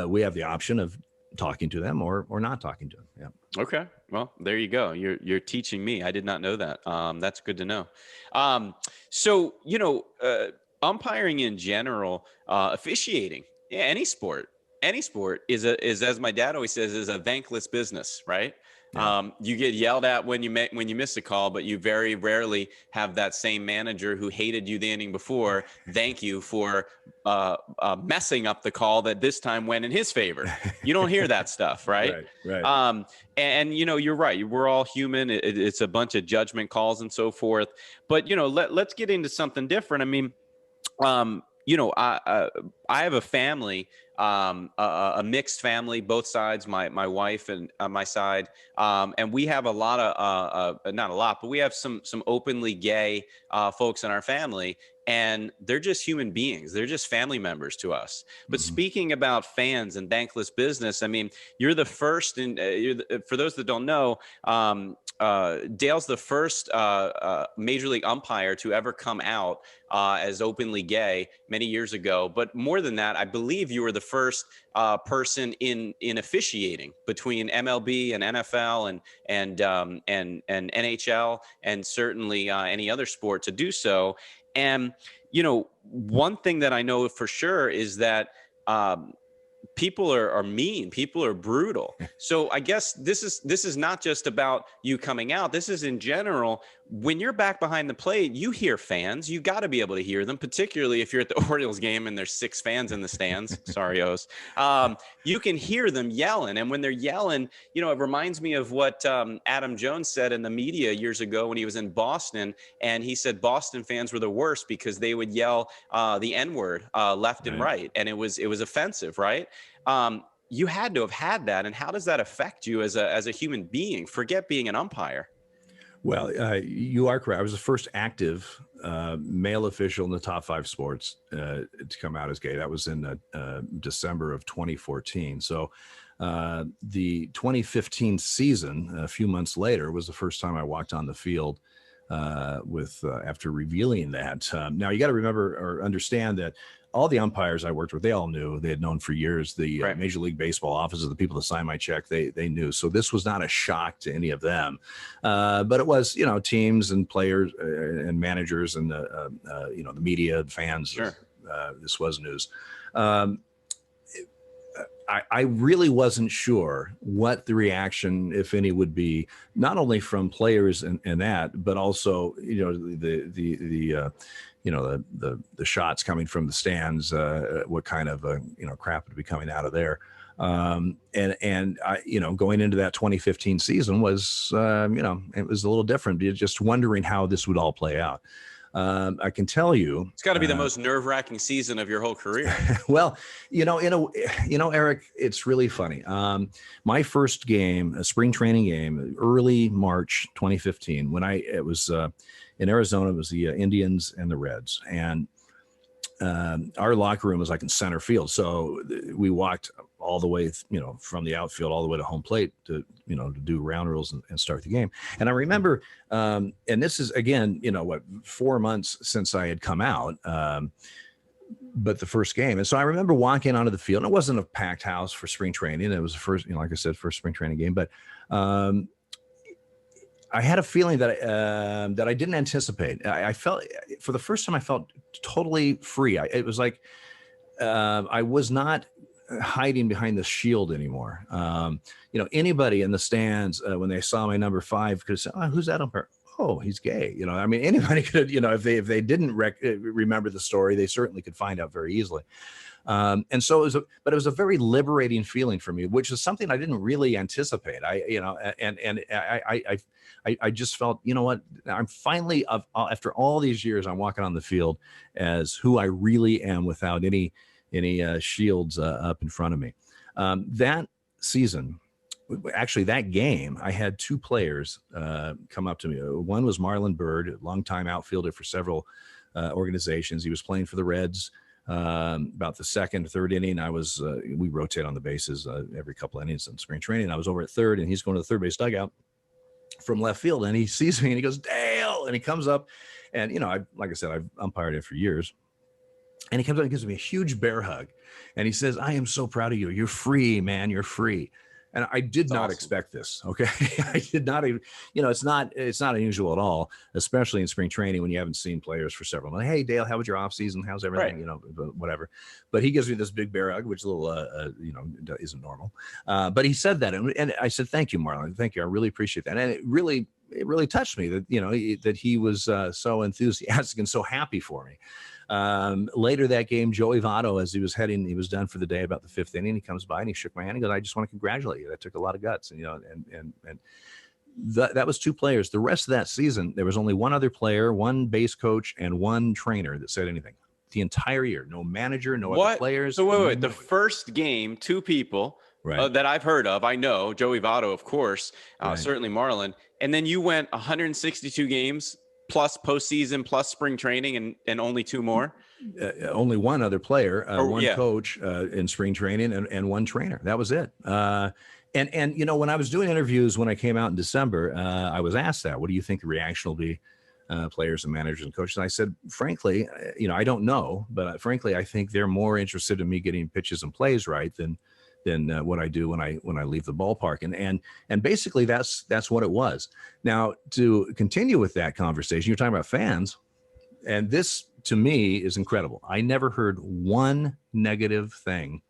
we have the option of talking to them or not talking to them. Yeah. Okay. Well, there you go. You're teaching me. I did not know that. That's good to know. So umpiring in general, officiating, any sport is as my dad always says, is a thankless business, right? Yeah. You get yelled at when you miss a call, but you very rarely have that same manager who hated you the inning before thank you for messing up the call that this time went in his favor. You don't hear that stuff, right? Right. And you're right. We're all human. It's a bunch of judgment calls and so forth. But let's get into something different. I mean, I have a family, a mixed family, both sides, my wife and my side. And we have a lot of, not a lot, but we have some openly gay folks in our family, and they're just human beings. They're just family members to us. But speaking about fans and thankless business, I mean, you're the first, and for those that don't know, Dale's the first major league umpire to ever come out as openly gay many years ago. But more than that, I believe you were the first person in officiating between MLB and NFL and NHL, and certainly any other sport to do so. And one thing that I know for sure is that people are mean. People are brutal. So I guess this is not just about you coming out. This is in general. When you're back behind the plate, you hear fans. You got to be able to hear them, particularly if you're at the Orioles game and there's 6 fans in the stands. Sorry, O's. You can hear them yelling. And when they're yelling, it reminds me of what Adam Jones said in the media years ago when he was in Boston. And he said Boston fans were the worst because they would yell the N-word left and right. And it was offensive, right? You had to have had that. And how does that affect you as a human being? Forget being an umpire. Well, you are correct. I was the first active male official in the top 5 sports to come out as gay. That was in December of 2014. So the 2015 season, a few months later, was the first time I walked on the field after revealing that. Now, you got to remember or understand that all the umpires I worked with, they all knew. They had known for years. The Major League Baseball offices, the people that signed my check, they knew. So this was not a shock to any of them. But it was, teams and players and managers and the media, fans. Sure. This was news. I really wasn't sure what the reaction, if any, would be, not only from players and that, but also, the shots coming from the stands, what kind of, crap would be coming out of there. And I, going into that 2015 season was, it was a little different, just wondering how this would all play out. I can tell you, It's got to be the most nerve-wracking season of your whole career. well, Eric, it's really funny. My first game, a spring training game, early March 2015, when it was in Arizona, it was the Indians and the Reds, and our locker room was like in center field. So we walked all the way, from the outfield all the way to home plate to do round rules and start the game. And I remember, and this is again, 4 months since I had come out, but the first game. And so I remember walking onto the field, and it wasn't a packed house for spring training. It was the first, like I said, first spring training game, but I had a feeling that I didn't anticipate. I felt, for the first time, I felt totally free. It was like I was not hiding behind the shield anymore. Anybody in the stands when they saw my number 5 could say, "Oh, who's that umpire? Oh, he's gay." I mean, anybody could, if they didn't remember the story, they certainly could find out very easily. And so it was a very liberating feeling for me, which is something I didn't really anticipate. I just felt, what, I'm finally, after all these years, I'm walking on the field as who I really am without any shields up in front of me. That season, actually that game, I had 2 players come up to me. One was Marlon Byrd, a longtime outfielder for several organizations. He was playing for the Reds. About the second, third inning, we rotate on the bases every couple innings in spring training. I was over at third, and he's going to the third base dugout from left field, and he sees me and he goes, "Dale," and he comes up, and like I said, I've umpired it for years. And he comes up and gives me a huge bear hug. And he says, "I am so proud of you. You're free, man. You're free." And I did not expect this. Okay. I did not even, it's not unusual at all, especially in spring training when you haven't seen players for several months. "Hey, Dale, how was your off season? How's everything?" Right. Whatever. But he gives me this big bear hug, which is a little, isn't normal. But he said that. And I said, "Thank you, Marlon. Thank you. I really appreciate that." And it really touched me that, that he was so enthusiastic and so happy for me. Later that game, Joey Votto, as he was done for the day about the 5th inning, he comes by and he shook my hand. He goes, "I just want to congratulate you. That took a lot of guts." And that was 2 players. The rest of that season, there was only one other player, one base coach, and one trainer that said anything the entire year. No manager, no other players. So wait, the first game, 2 people that I've heard of. I know Joey Votto, of course, certainly Marlon. And then you went 162 games plus postseason, plus spring training, and only 2 more? Only one other player, one coach in spring training, and one trainer. That was it. And when I was doing interviews when I came out in December, I was asked that, "What do you think the reaction will be, players and managers and coaches?" And I said, frankly, I don't know, but frankly, I think they're more interested in me getting pitches and plays right than what I do when I leave the ballpark. And basically that's what it was. Now, to continue with that conversation, you're talking about fans, and this to me is incredible. I never heard one negative thing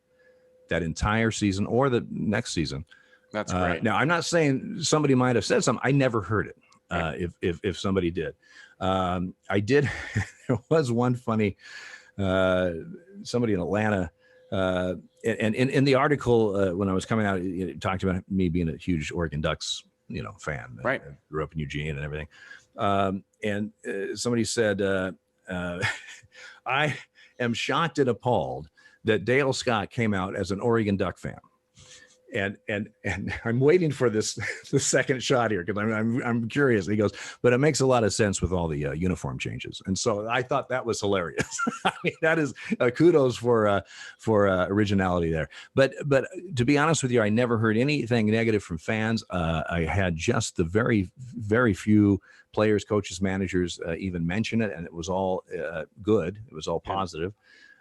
that entire season or the next season. That's great. Now, I'm not saying somebody might have said something. I never heard it. If somebody did, I did. There was one funny, somebody in Atlanta, and in the article when I was coming out, it talked about me being a huge Oregon Ducks, fan. Right. I grew up in Eugene and everything. And somebody said, "I am shocked and appalled that Dale Scott came out as an Oregon Duck fan." And I'm waiting for the second shot here because I'm curious. And he goes, "But it makes a lot of sense with all the uniform changes." And so I thought that was hilarious. I mean, that is kudos for originality there. But to be honest with you, I never heard anything negative from fans. I had just the very, very few players, coaches, managers even mention it, and it was all good. It was all positive.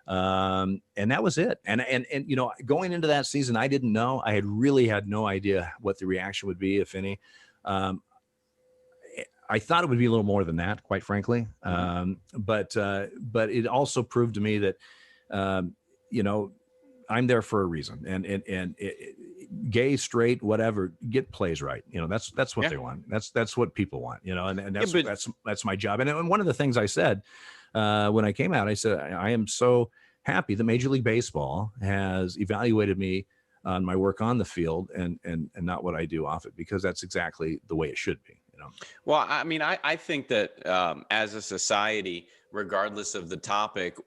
And that was it. And going into that season, I didn't know. I had no idea what the reaction would be, if any. I thought it would be a little more than that, quite frankly. But it also proved to me that, I'm there for a reason, and gay, straight, whatever, get plays right. That's what they want. That's what people want. And that's my job. And one of the things I said when I came out, I said I am so happy that Major League Baseball has evaluated me on my work on the field and not what I do off it, because that's exactly the way it should be. Well, I mean, I think that as a society, regardless of the topic,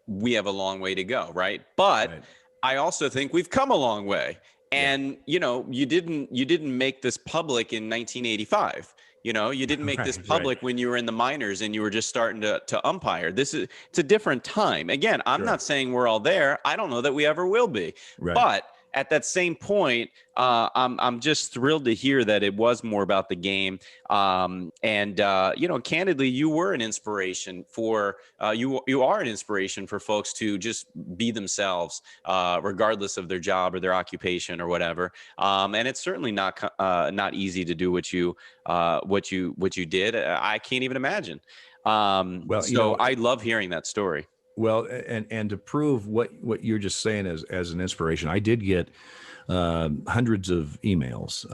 we have a long way to go, right? But I also think we've come a long way. And, you didn't make this public in 1985. You didn't make this public when you were in the minors and you were just starting to umpire. It's a different time. Again, I'm not saying we're all there. I don't know that we ever will be. But at that same point, I'm just thrilled to hear that it was more about the game. Candidly, you were an inspiration for you are an inspiration for folks to just be themselves, regardless of their job or their occupation or whatever. And it's certainly not easy to do what you did. I can't even imagine. I love hearing that story. Well, and to prove what you're just saying as an inspiration, I did get hundreds of emails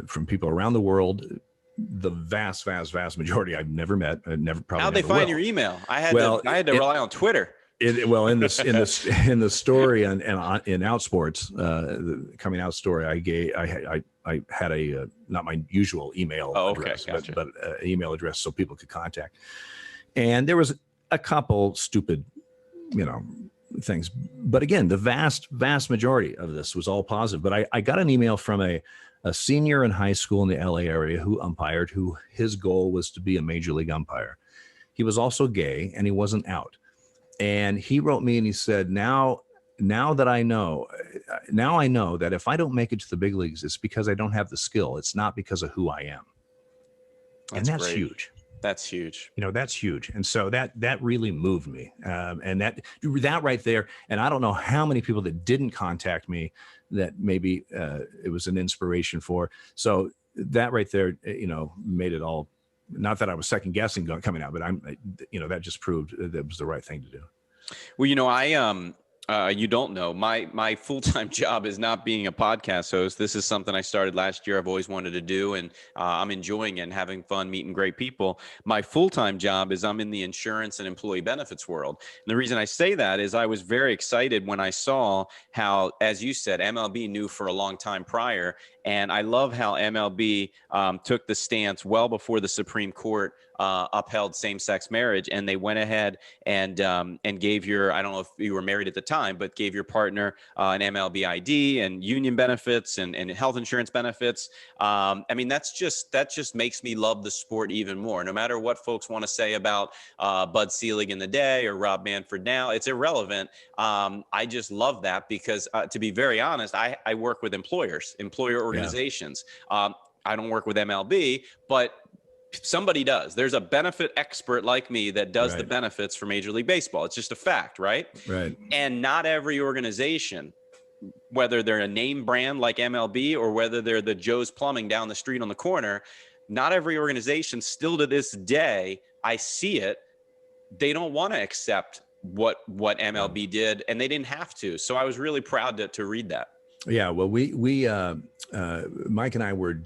from people around the world. The vast majority I've never met. I never probably. How'd they find your email? I had to rely on Twitter. In the story and in Outsports, the coming out story, I had a not my usual email address, gotcha. but email address so people could contact, and there was a couple stupid, things. But again, the vast majority of this was all positive. But I got an email from a senior in high school in the LA area who umpired, who his goal was to be a major league umpire. He was also gay and he wasn't out. And he wrote me and he said, now I know that if I don't make it to the big leagues, it's because I don't have the skill. It's not because of who I am. That's huge. That's huge. That's huge. And so that really moved me. And that right there. And I don't know how many people that didn't contact me that maybe it was an inspiration for. So that right there, made it all, not that I was second guessing coming out, but that just proved that it was the right thing to do. Well, you don't know, my full-time job is not being a podcast host. This is something I started last year. I've always wanted to do, and I'm enjoying it and having fun meeting great people. My full-time job is I'm in the insurance and employee benefits world. And the reason I say that is I was very excited when I saw how, as you said, MLB knew for a long time prior. And I love how MLB took the stance well before the Supreme Court upheld same-sex marriage, and they went ahead and gave I don't know if you were married at the time, but gave your partner an MLB ID and union benefits and health insurance benefits. That just makes me love the sport even more. No matter what folks want to say about Bud Selig in the day or Rob Manfred now, it's irrelevant. I just love that because, to be very honest, I work with employer organizations. I don't work with MLB, but somebody does. There's a benefit expert like me that does the benefits for Major League Baseball. It's just a fact, right? Right. And not every organization, whether they're a name brand like MLB or whether they're the Joe's Plumbing down the street on the corner, not every organization still to this day, I see it, they don't want to accept what MLB did, and they didn't have to. So I was really proud to read that. Yeah, well, we Mike and I were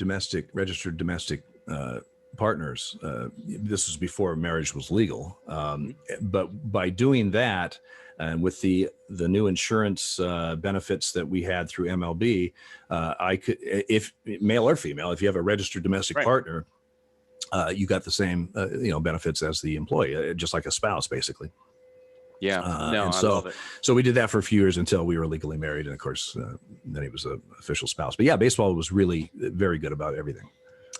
registered domestic partners. This was before marriage was legal. But by doing that, and with the new insurance benefits that we had through MLB, I could, if male or female, if you have a registered domestic partner, you got the same benefits as the employee, just like a spouse, basically. Yeah. I love it. So we did that for a few years until we were legally married. And of course, then he was an official spouse. But yeah, baseball was really very good about everything.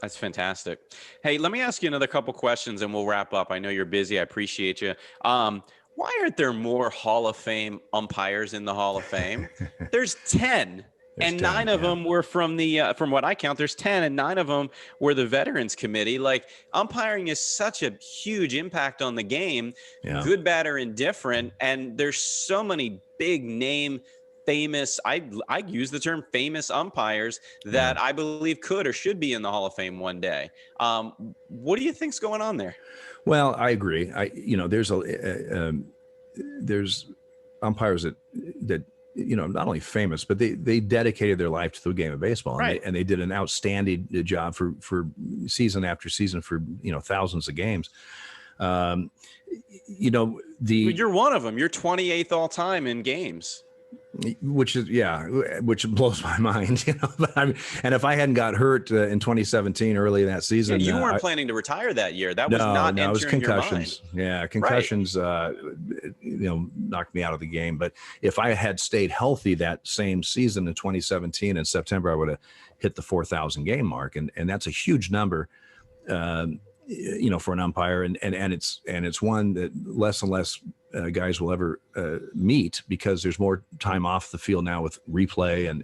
That's fantastic. Hey, let me ask you another couple questions and we'll wrap up. I know you're busy. I appreciate you. Why aren't there more Hall of Fame umpires in the Hall of Fame? There's 10. And 9 of them were from from what I count, there's 10 and 9 of them were the Veterans Committee. Like, umpiring is such a huge impact on the game, good, bad, or indifferent. And there's so many big name, famous, I use the term famous umpires that I believe could or should be in the Hall of Fame one day. What do you think's going on there? Well, I agree. There's umpires that not only famous, but they dedicated their life to the game of baseball, Right. and they did an outstanding job for season after season for thousands of games. You're one of them. You're 28th all time in games. Which blows my mind, But and if I hadn't got hurt in 2017 early in that season, you weren't planning to retire that year. That was not it was entering concussions. your mind. Yeah, concussions, knocked me out of the game. But if I had stayed healthy that same season in 2017 in September, I would have hit the 4,000 game mark, and that's a huge number. For an umpire, and it's one that less and less guys will ever meet, because there's more time off the field now with replay and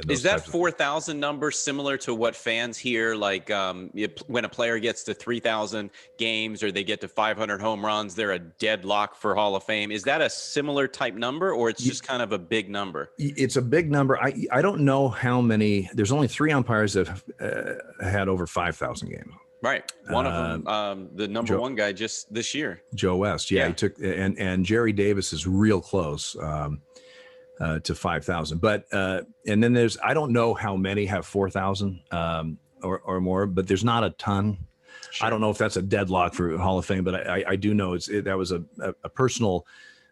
those is that 4,000 number similar to what fans hear, like when a player gets to 3,000 games or they get to 500 home runs, they're a deadlock for Hall of Fame? Is that a similar type number, or it's just kind of a big number? It's a big number. I don't know how many. There's only 3 umpires that have had over 5,000 games. Right. One of them, the number one guy just this year. Joe West. Yeah. He took, and Jerry Davis is real close to 5,000. But, and then I don't know how many have 4,000 or more, but there's not a ton. Sure. I don't know if that's a deadlock for Hall of Fame, but I do know that was a personal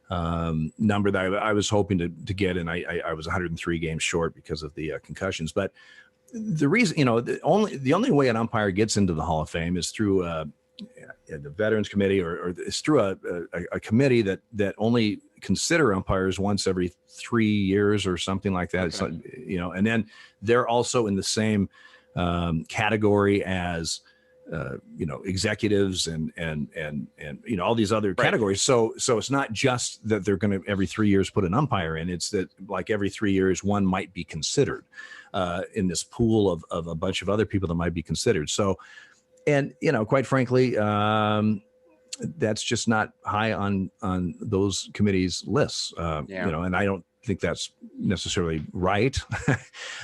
number that I was hoping to get. And I was 103 games short because of the concussions. But the reason, the only way an umpire gets into the Hall of Fame is through the Veterans Committee, or it's through a committee that only consider umpires once every 3 years or something like that. Okay. It's and then they're also in the same category as executives and all these other categories. So it's not just that they're going to every 3 years put an umpire in. It's that like every 3 years one might be considered in this pool of a bunch of other people that might be considered. So, and quite frankly, that's just not high on those committees' lists. And I don't think that's necessarily right.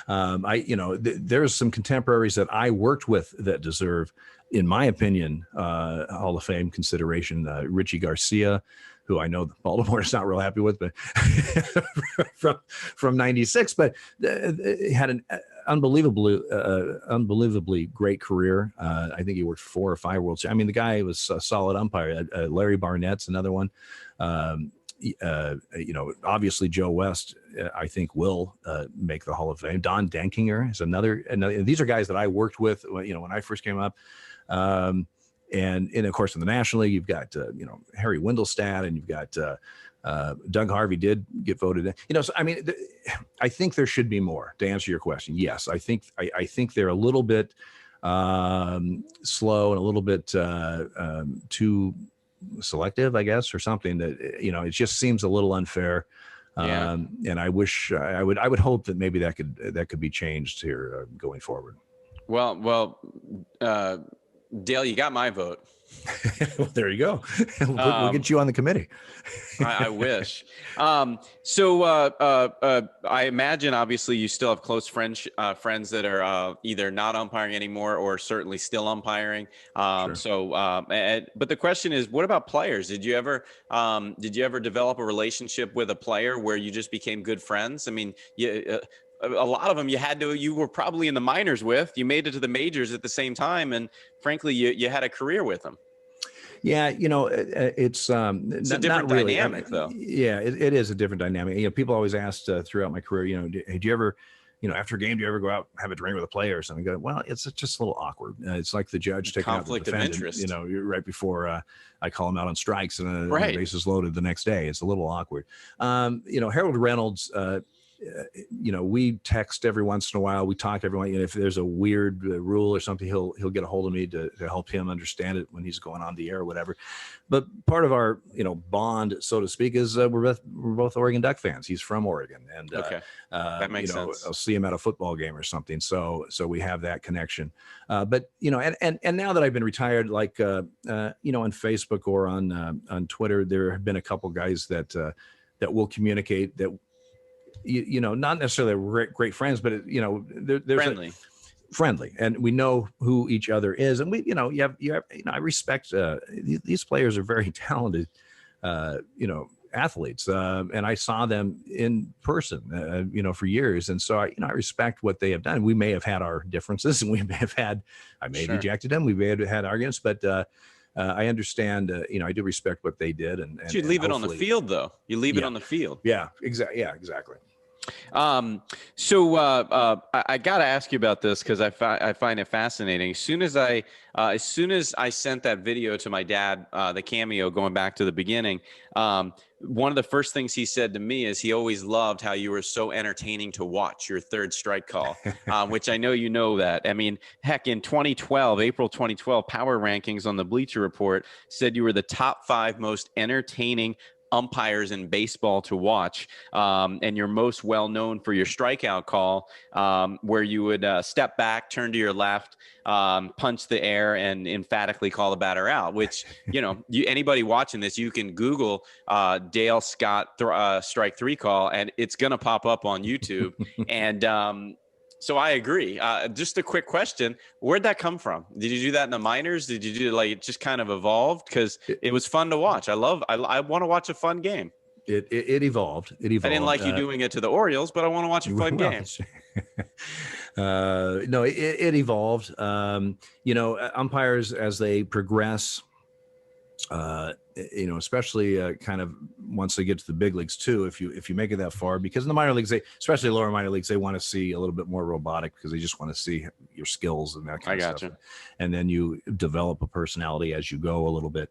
There's some contemporaries that I worked with that deserve, in my opinion, Hall of Fame consideration. Richie Garcia, who I know Baltimore is not real happy with, but from '96, but had an unbelievably great career. I think he worked 4 or 5 World Series. I mean, the guy was a solid umpire. Larry Barnett's another one. Obviously Joe West, I think will make the Hall of Fame. Don Denkinger is another. These are guys that I worked with, when I first came up. And of course, in the National League, you've got, Harry Wendelstedt, and you've got Doug Harvey did get voted in. So I mean, I think there should be more. To answer your question, yes, I think they're a little bit slow and a little bit too selective, I guess, or something that it just seems a little unfair. And I wish I would hope that maybe that could be changed here going forward. Well, Dale, you got my vote. Well, there you go. We'll get you on the committee. I wish. So I imagine, obviously, you still have close friends that are either not umpiring anymore or certainly still umpiring. Sure. But the question is, what about players? Did you ever develop a relationship with a player where you just became good friends? I mean, a lot of them you were probably in the minors with. You made it to the majors at the same time, and frankly, you had a career with them. Yeah, it's a different dynamic, though. Yeah, it is a different dynamic. People always asked throughout my career, do you ever, after a game, do you ever go out and have a drink with a player or something? I go, well, it's just a little awkward. It's like the judge taking out the defendant, conflict of interest. Right before I call him out on strikes and the bases loaded the next day. It's a little awkward. Harold Reynolds. We text every once in a while. We talk every once. If there's a weird rule or something, he'll get a hold of me to help him understand it when he's going on the air or whatever. But part of our bond, so to speak, is we're both Oregon Duck fans. He's from Oregon, and that makes sense. I'll see him at a football game or something. So we have that connection. But and now that I've been retired, like on Facebook or on Twitter, there have been a couple guys that will communicate that. Not necessarily great friends, but there's friendly, and we know who each other is, and we, I respect these players are very talented, athletes, and I saw them in person, for years. And so I respect what they have done. We may have had our differences, and I may have ejected them. We may have had arguments, but I understand. I do respect what they did. And you leave it on the field, though. You leave it on the field. Yeah, exactly. Yeah, exactly. So I got to ask you about this because I find it fascinating. As soon as I sent that video to my dad, the cameo going back to the beginning, one of the first things he said to me is he always loved how you were so entertaining to watch, your third strike call, which I know you know that. I mean, heck, in 2012, April 2012, Power Rankings on the Bleacher Report said you were the top 5 most entertaining umpires in baseball to watch, and you're most well known for your strikeout call, where you would step back, turn to your left, punch the air, and emphatically call the batter out. Which anybody watching this, you can Google Dale Scott strike 3 call, and it's gonna pop up on YouTube. And so I agree. Just a quick question. Where'd that come from? Did you do that in the minors? Did you do it just kind of evolved? Because it was fun to watch. I want to watch a fun game. It evolved. I didn't like you doing it to the Orioles, but I want to watch a fun game. No, it evolved. Umpires, as they progress, especially kind of once they get to the big leagues too, if you make it that far, because in the minor leagues, especially lower minor leagues, they want to see a little bit more robotic because they just want to see your skills and that kind of stuff. And then you develop a personality as you go a little bit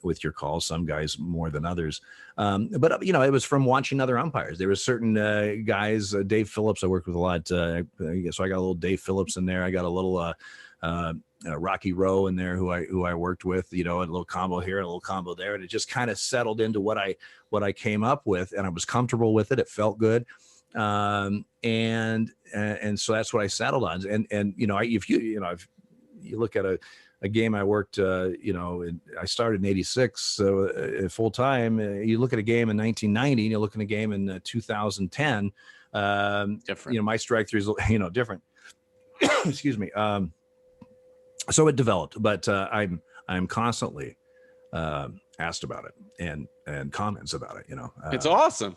with your calls, some guys more than others. But it was from watching other umpires. There were certain guys, Dave Phillips, I worked with a lot. So I got a little Dave Phillips in there. I got a little Rocky Rowe in there who I worked with, a little combo here and a little combo there. And it just kind of settled into what I came up with, and I was comfortable with it. It felt good. And so that's what I settled on. And if you look at a game I worked, I started in 86, so full time. You look at a game in 1990, and you look at a game in 2010. Different. My strike threes, different. Excuse me. So it developed, but I'm constantly asked about it and comments about it. It's awesome.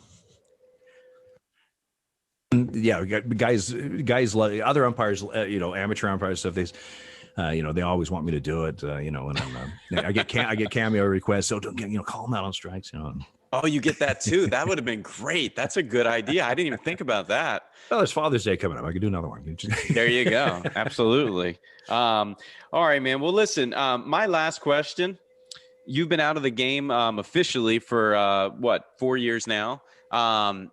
Yeah, we got guys, other umpires, amateur umpires stuff. They always want me to do it. When I get cameo requests. So call them out on strikes. Oh, you get that too. That would have been great. That's a good idea. I didn't even think about that. Well, there's Father's Day coming up. I could do another one. There you go. Absolutely. All right, man. Well, listen, my last question, you've been out of the game officially for 4 years now. Do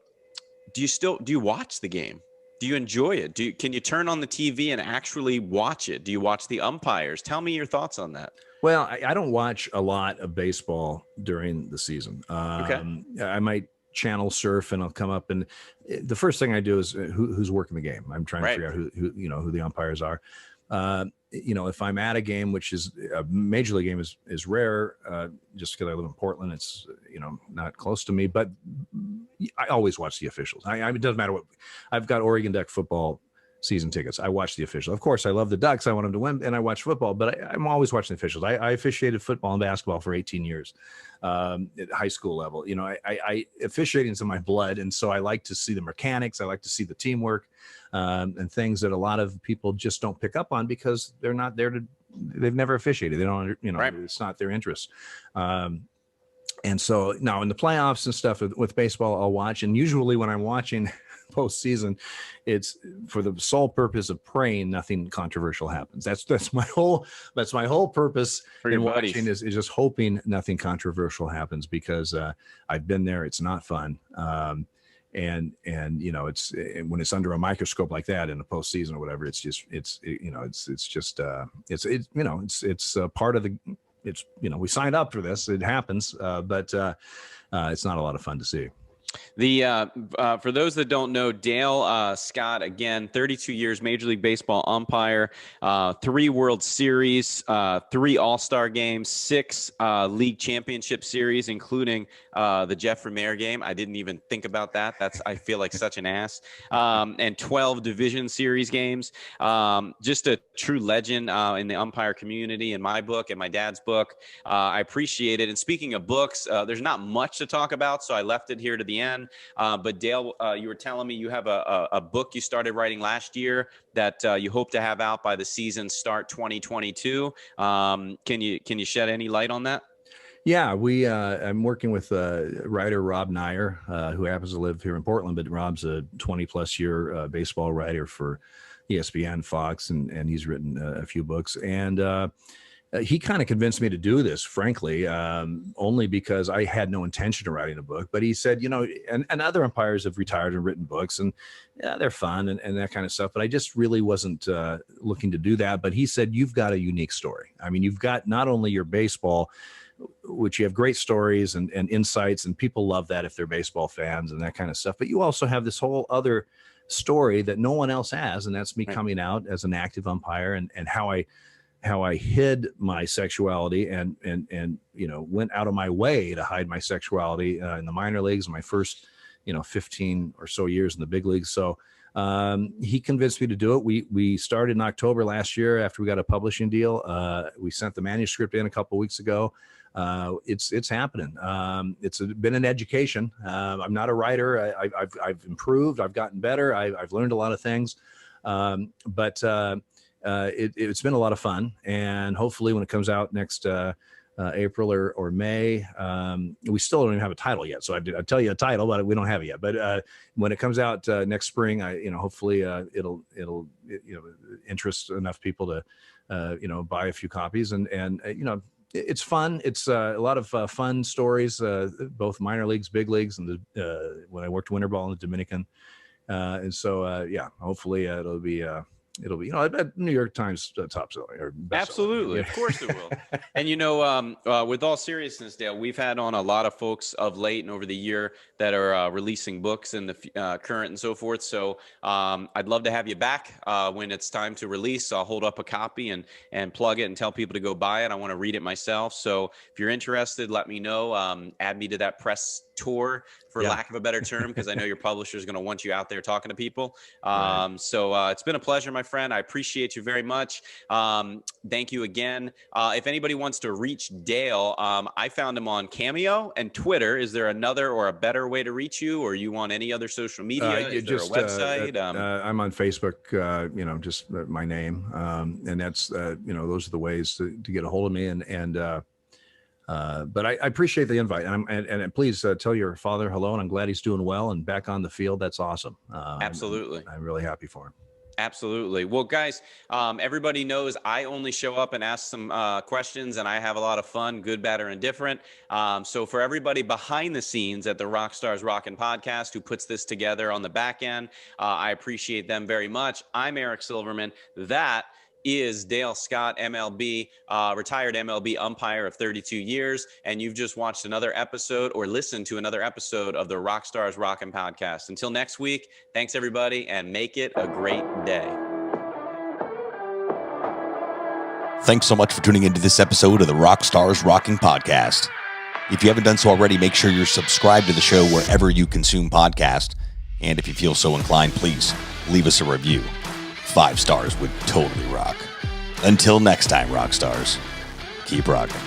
you watch the game? Do you enjoy it? Can you turn on the TV and actually watch it? Do you watch the umpires? Tell me your thoughts on that. Well, I don't watch a lot of baseball during the season. Okay. I might channel surf, and I'll come up, and the first thing I do is who's working the game. I'm trying to figure out who the umpires are. If I'm at a game, which is a major league game, is rare, just because I live in Portland. It's not close to me, but I always watch the officials. It doesn't matter what. I've got Oregon Duck football season tickets. I watch the officials. Of course, I love the Ducks. I want them to win, and I watch football. But I'm always watching the officials. I officiated football and basketball for 18 years at high school level. I officiating's in my blood, and so I like to see the mechanics. I like to see the teamwork and things that a lot of people just don't pick up on because they're not there to. They've never officiated. They don't. Right. It's not their interest. And so now in the playoffs and stuff with baseball, I'll watch. And usually when I'm watching postseason, it's for the sole purpose of praying nothing controversial happens. That's my whole purpose in watching is just hoping nothing controversial happens, because I've been there. It's not fun. And it's when it's under a microscope like that in the postseason or whatever, it's part of the. We signed up for this. It happens, but it's not a lot of fun to see. For those that don't know, Dale Scott, again, 32 years, Major League Baseball umpire, 3 World Series, 3 All-Star games, 6 League Championship Series, including the Jeff Lemire game. I didn't even think about that. I feel like such an ass. And 12 Division Series games. Just a true legend in the umpire community, in my book, in my dad's book. I appreciate it. And speaking of books, there's not much to talk about, so I left it here to the end. But Dale, you were telling me you have a book you started writing last year that you hope to have out by the season start 2022. Can you shed any light on that? Yeah, I'm working with writer Rob Nyer, who happens to live here in Portland, but Rob's a 20-plus year baseball writer for ESPN, Fox, and he's written a few books. And he kind of convinced me to do this, frankly, only because I had no intention of writing a book. But he said, and other umpires have retired and written books, and yeah, they're fun and that kind of stuff. But I just really wasn't looking to do that. But he said, you've got a unique story. I mean, you've got not only your baseball, which you have great stories and insights, and people love that if they're baseball fans and that kind of stuff. But you also have this whole other story that no one else has, and that's me coming out as an active umpire and how I hid my sexuality and went out of my way to hide my sexuality in the minor leagues, my first 15 or so years in the big leagues. So he convinced me to do it. We started in October last year after we got a publishing deal. We sent the manuscript in a couple of weeks ago. It's happening. It's been an education. I'm not a writer. I've improved. I've gotten better. I've learned a lot of things. But it's been a lot of fun, and hopefully when it comes out next April or May, we still don't even have a title yet. So I'd tell you a title, but we don't have it yet. But when it comes out next spring, hopefully it'll interest enough people to buy a few copies, and it's fun. It's a lot of fun stories, both minor leagues, big leagues, and when I worked winter ball in the Dominican, and so hopefully it'll be a New York Times top seller or best absolutely, seller. Of course it will. And with all seriousness, Dale, we've had on a lot of folks of late and over the year that are releasing books in the current and so forth. So I'd love to have you back when it's time to release. I'll hold up a copy and plug it and tell people to go buy it. I want to read it myself. So if you're interested, let me know. Add me to that press tour, for lack of a better term, because I know your publisher is going to want you out there talking to people. Right. So it's been a pleasure, my friend. I appreciate you very much. Thank you again. If anybody wants to reach Dale, I found him on Cameo and Twitter. Is there another or a better way to reach you, or you on any other social media? Is there a website? I'm on Facebook, just my name. And that's, those are the ways to get a hold of me. But I appreciate the invite, and please tell your father hello, and I'm glad he's doing well and back on the field. That's awesome. Absolutely. I'm really happy for him. Absolutely. Well, guys, everybody knows I only show up and ask some questions, and I have a lot of fun, good, bad, or indifferent. So for everybody behind the scenes at the Rockstars Rockin' Podcast who puts this together on the back end, I appreciate them very much. I'm Eric Silverman. That is Dale Scott, MLB, retired MLB umpire of 32 years. And you've just watched another episode or listened to another episode of the Rockstars Rockin' Podcast. Until next week, thanks everybody, and make it a great day. Thanks so much for tuning into this episode of the Rockstars Rocking Podcast. If you haven't done so already, make sure you're subscribed to the show wherever you consume podcasts. And if you feel so inclined, please leave us a review. 5 stars would totally rock. Until next time, Rockstars, keep rocking.